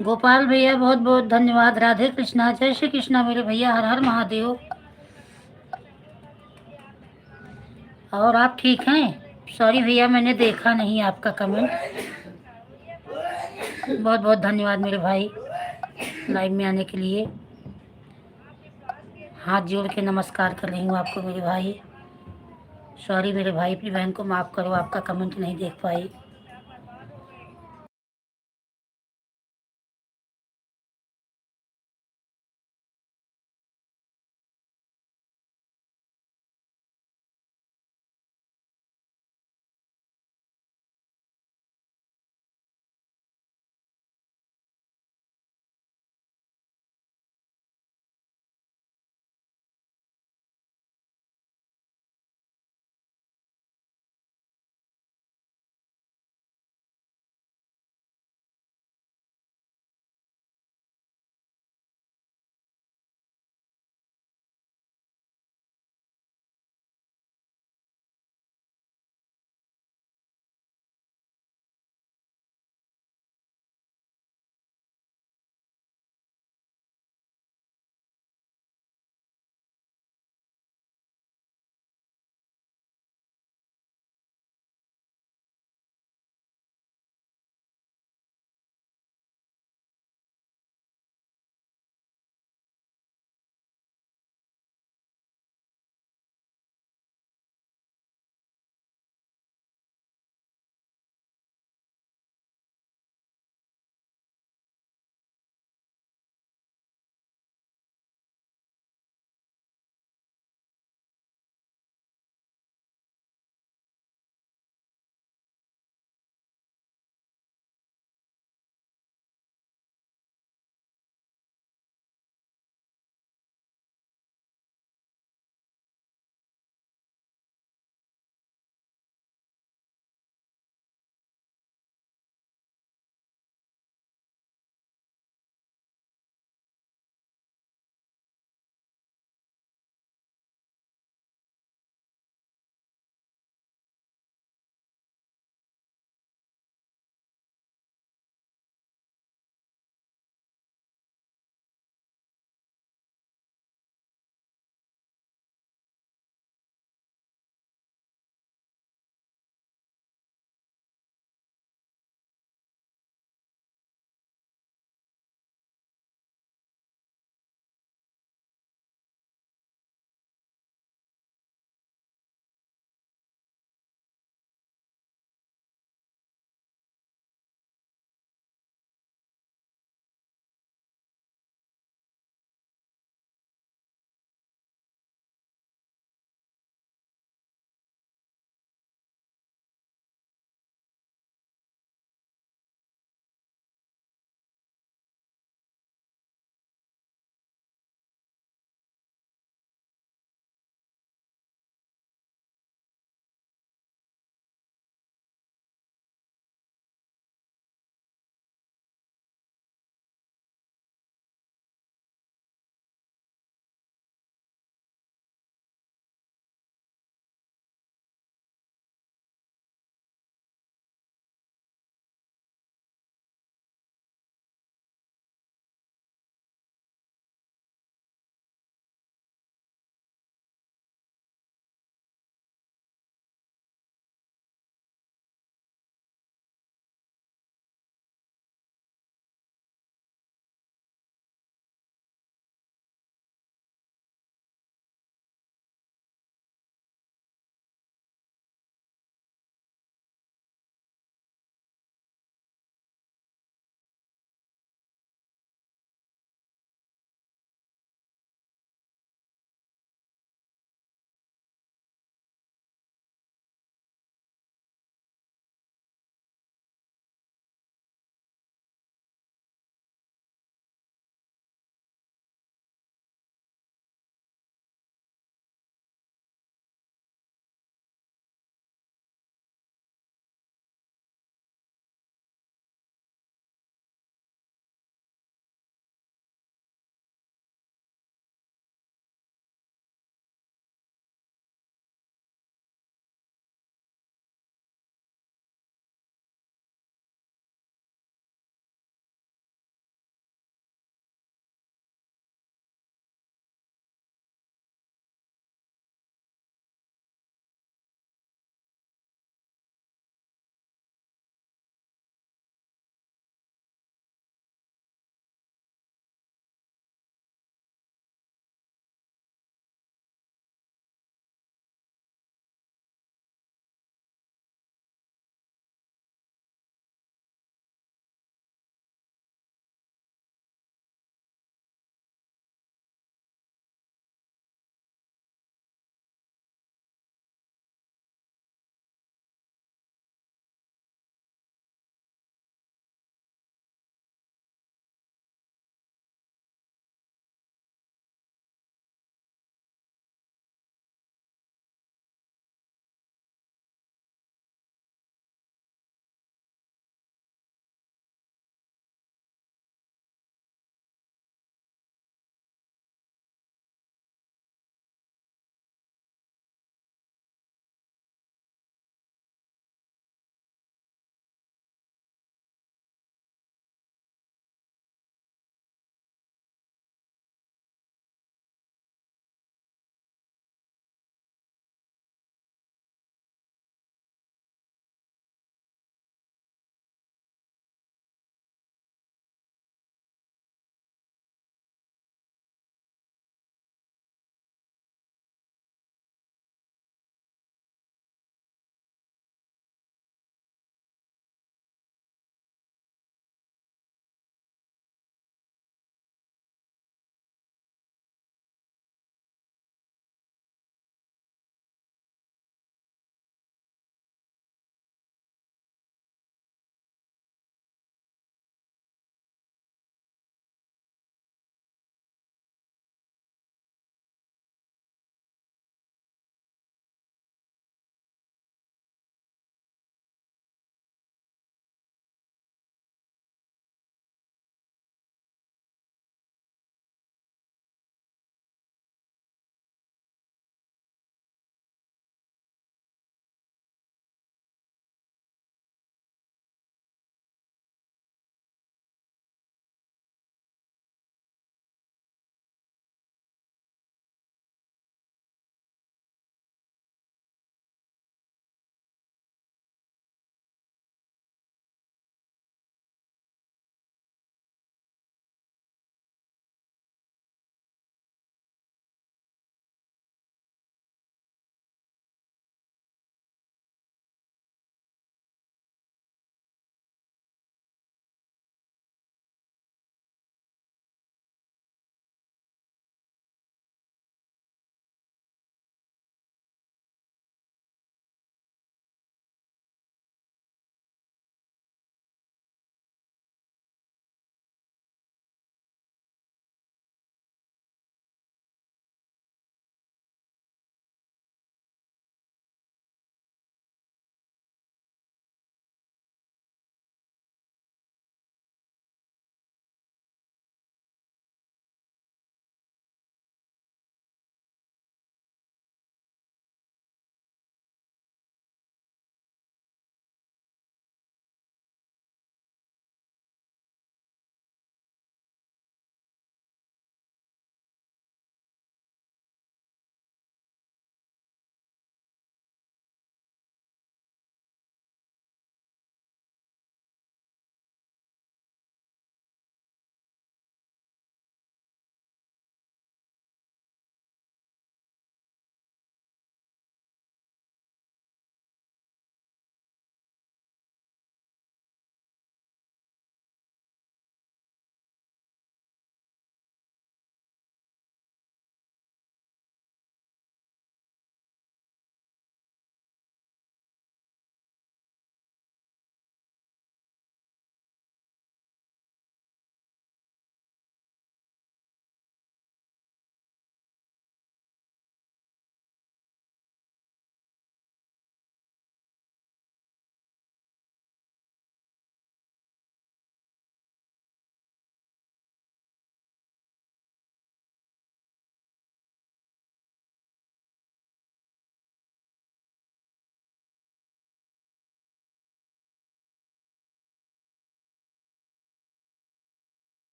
गोपाल भैया बहुत बहुत धन्यवाद। राधे कृष्णा, जय श्री कृष्णा मेरे भैया, हर हर महादेव। और आप ठीक हैं? सॉरी भैया, मैंने देखा नहीं आपका कमेंट। बहुत बहुत धन्यवाद मेरे भाई लाइव में आने के लिए। हाथ जोड़ के नमस्कार कर रही हूँ आपको मेरे भाई। सॉरी मेरे भाई, अपनी बहन को माफ़ करो, आपका कमेंट नहीं देख पाई।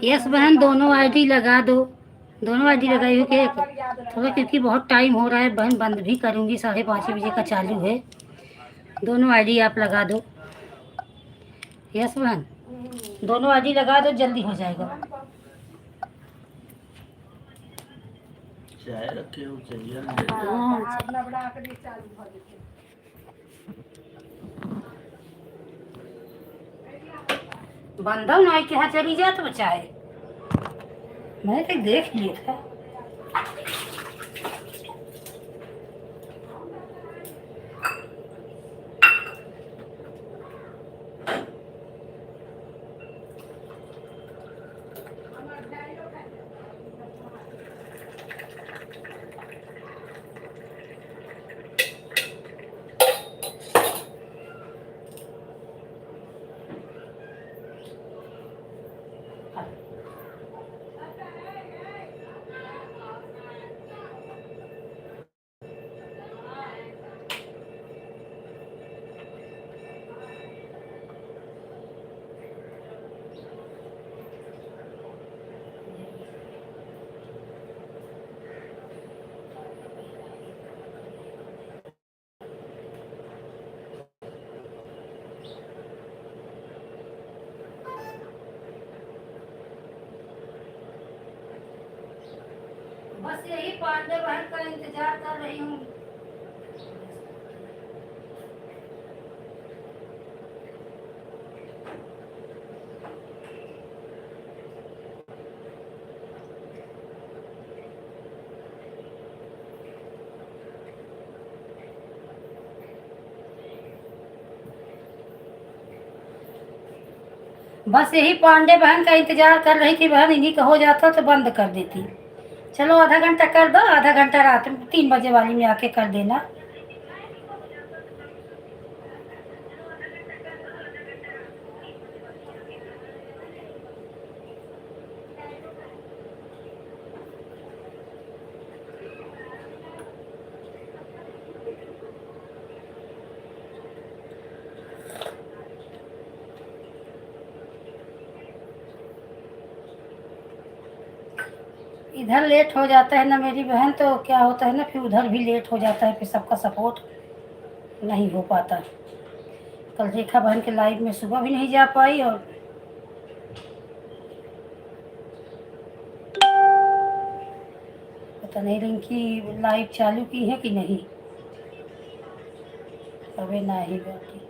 यस बहन, दोनों आईडी लगा दो। दोनों आईडी लगाई हुई कि थोड़ा, क्योंकि बहुत टाइम हो रहा है बहन, बंद भी करूँगी, 5:30 बजे का चालू है। दोनों आईडी आप लगा दो। यस बहन, दोनों आईडी लगा दो, जल्दी हो जाएगा।
चाय रखे हो चाहिए
हाँ, बंदा नाई के यहाँ चली जात बचाए, मैं तो देख लिया था। बस यही पांडे बहन का इंतजार कर रही हूँ। बस यही पांडे बहन का इंतजार कर रही थी बहन, इन्हीं का हो जाता तो बंद कर देती। चलो आधा घंटा कर दो, आधा घंटा रात में 3 बजे वाली में आके कर देना। इधर लेट हो जाता है ना मेरी बहन, तो क्या होता है ना, फिर उधर भी लेट हो जाता है, फिर सबका सपोर्ट नहीं हो पाता। कल रेखा बहन के लाइव में सुबह भी नहीं जा पाई, और पता नहीं रिंकी लाइव चालू की है कि नहीं, अबे ना ही बैठी।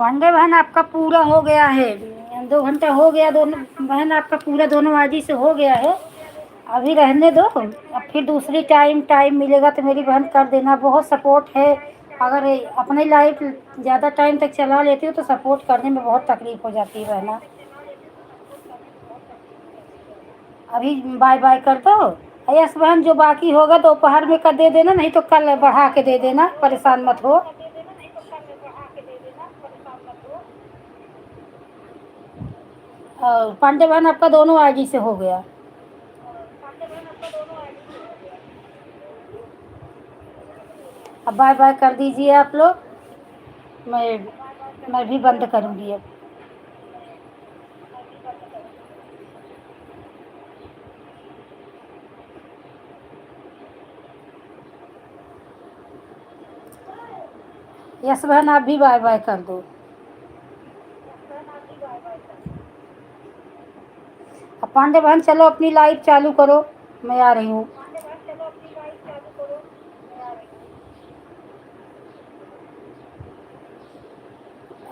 पांडे बहन आपका पूरा हो गया है, 2 घंटा हो गया, दोनों बहन आपका पूरा दोनों आजी से हो गया है। अभी रहने दो, अब फिर दूसरी टाइम मिलेगा तो मेरी बहन कर देना, बहुत सपोर्ट है। अगर अपनी लाइफ ज़्यादा टाइम तक चला लेती हो तो सपोर्ट करने में बहुत तकलीफ हो जाती है बहना। अभी बाय बाय कर दो। यस बहन, जो बाकी होगा दोपहर में कर दे देना, नहीं तो कल बढ़ा के दे देना, परेशान मत हो। और पांडे बहन आपका दोनों आईडी से हो गया। अब बाय बाय कर दीजिए आप लोग। मैं भी बंद करूँगी अब। यस बहन, आप भी बाय बाय कर दो। अब पांडे बहन चलो अपनी लाइव चालू करो, मैं आ रही हूँ।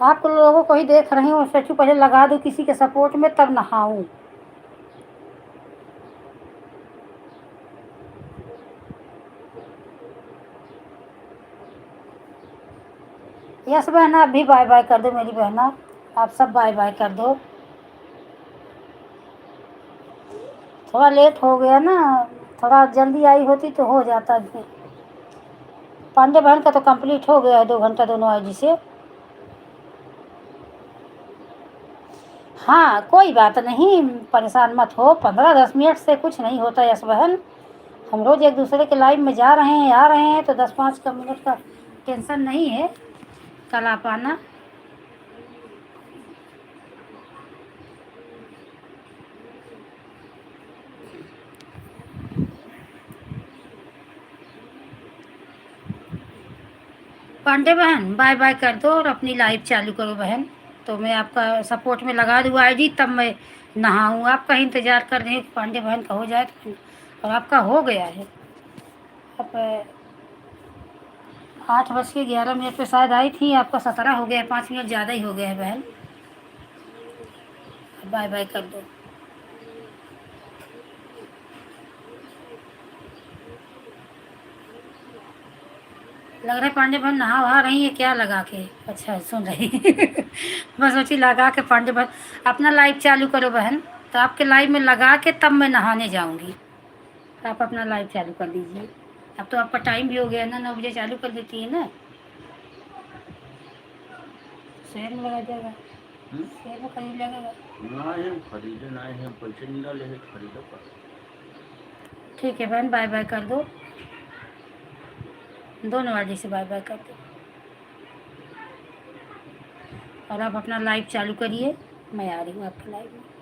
आप लोगों को ही देख रही हूँ, सोचूं पहले लगा दूँ किसी के सपोर्ट में तब नहाऊं। यस बहन, आप भी बाय बाय कर दो मेरी बहना, आप सब बाय बाय कर दो। थोड़ा लेट हो गया ना, थोड़ा जल्दी आई होती तो हो जाता। पांडे बहन का तो कंप्लीट हो गया है 2 घंटा दोनों आईडी से। हाँ कोई बात नहीं, परेशान मत हो, 15-10 मिनट से कुछ नहीं होता यस बहन। हम रोज एक दूसरे के लाइव में जा रहे हैं, आ रहे हैं, तो 10-5 का मिनट का टेंशन नहीं है कल आ पाना। पांडे बहन बाय बाय कर दो और अपनी लाइव चालू करो बहन, तो मैं आपका सपोर्ट में लगा दूँ आईडी, तब मैं नहाऊँ। आपका ही इंतज़ार कर रही हूँ कि पांडे बहन का हो जाए तो, और आपका हो गया है। अब 8:11 पे शायद आई थी, आपका 17 हो गया है, 5 मिनट ज़्यादा ही हो गया है बहन। बाय बाय कर दो। लग रहा है पांडे बहन नहा वहा रही है क्या लगा के? अच्छा सुन रही मैं सोची लगा के पांडे बहन अपना लाइव चालू करो बहन, तो आपके लाइव में लगा के तब मैं नहाने जाऊंगी। तो आप अपना लाइव चालू कर दीजिए। अब तो आपका टाइम भी हो गया ना, 9 बजे चालू कर देती है ना। शहर में लगा जाएगा, शहर में कहीं लगेगा।
ना है खरीदे, ना है पैसे नहीं डाले है खरीदो पर।
ठीक है बहन, बाय बाय कर दो, दोनों आईडी से बाय बाय कर दो। और आप अपना लाइव चालू करिए, मैं आ रही हूँ आपके लाइव में।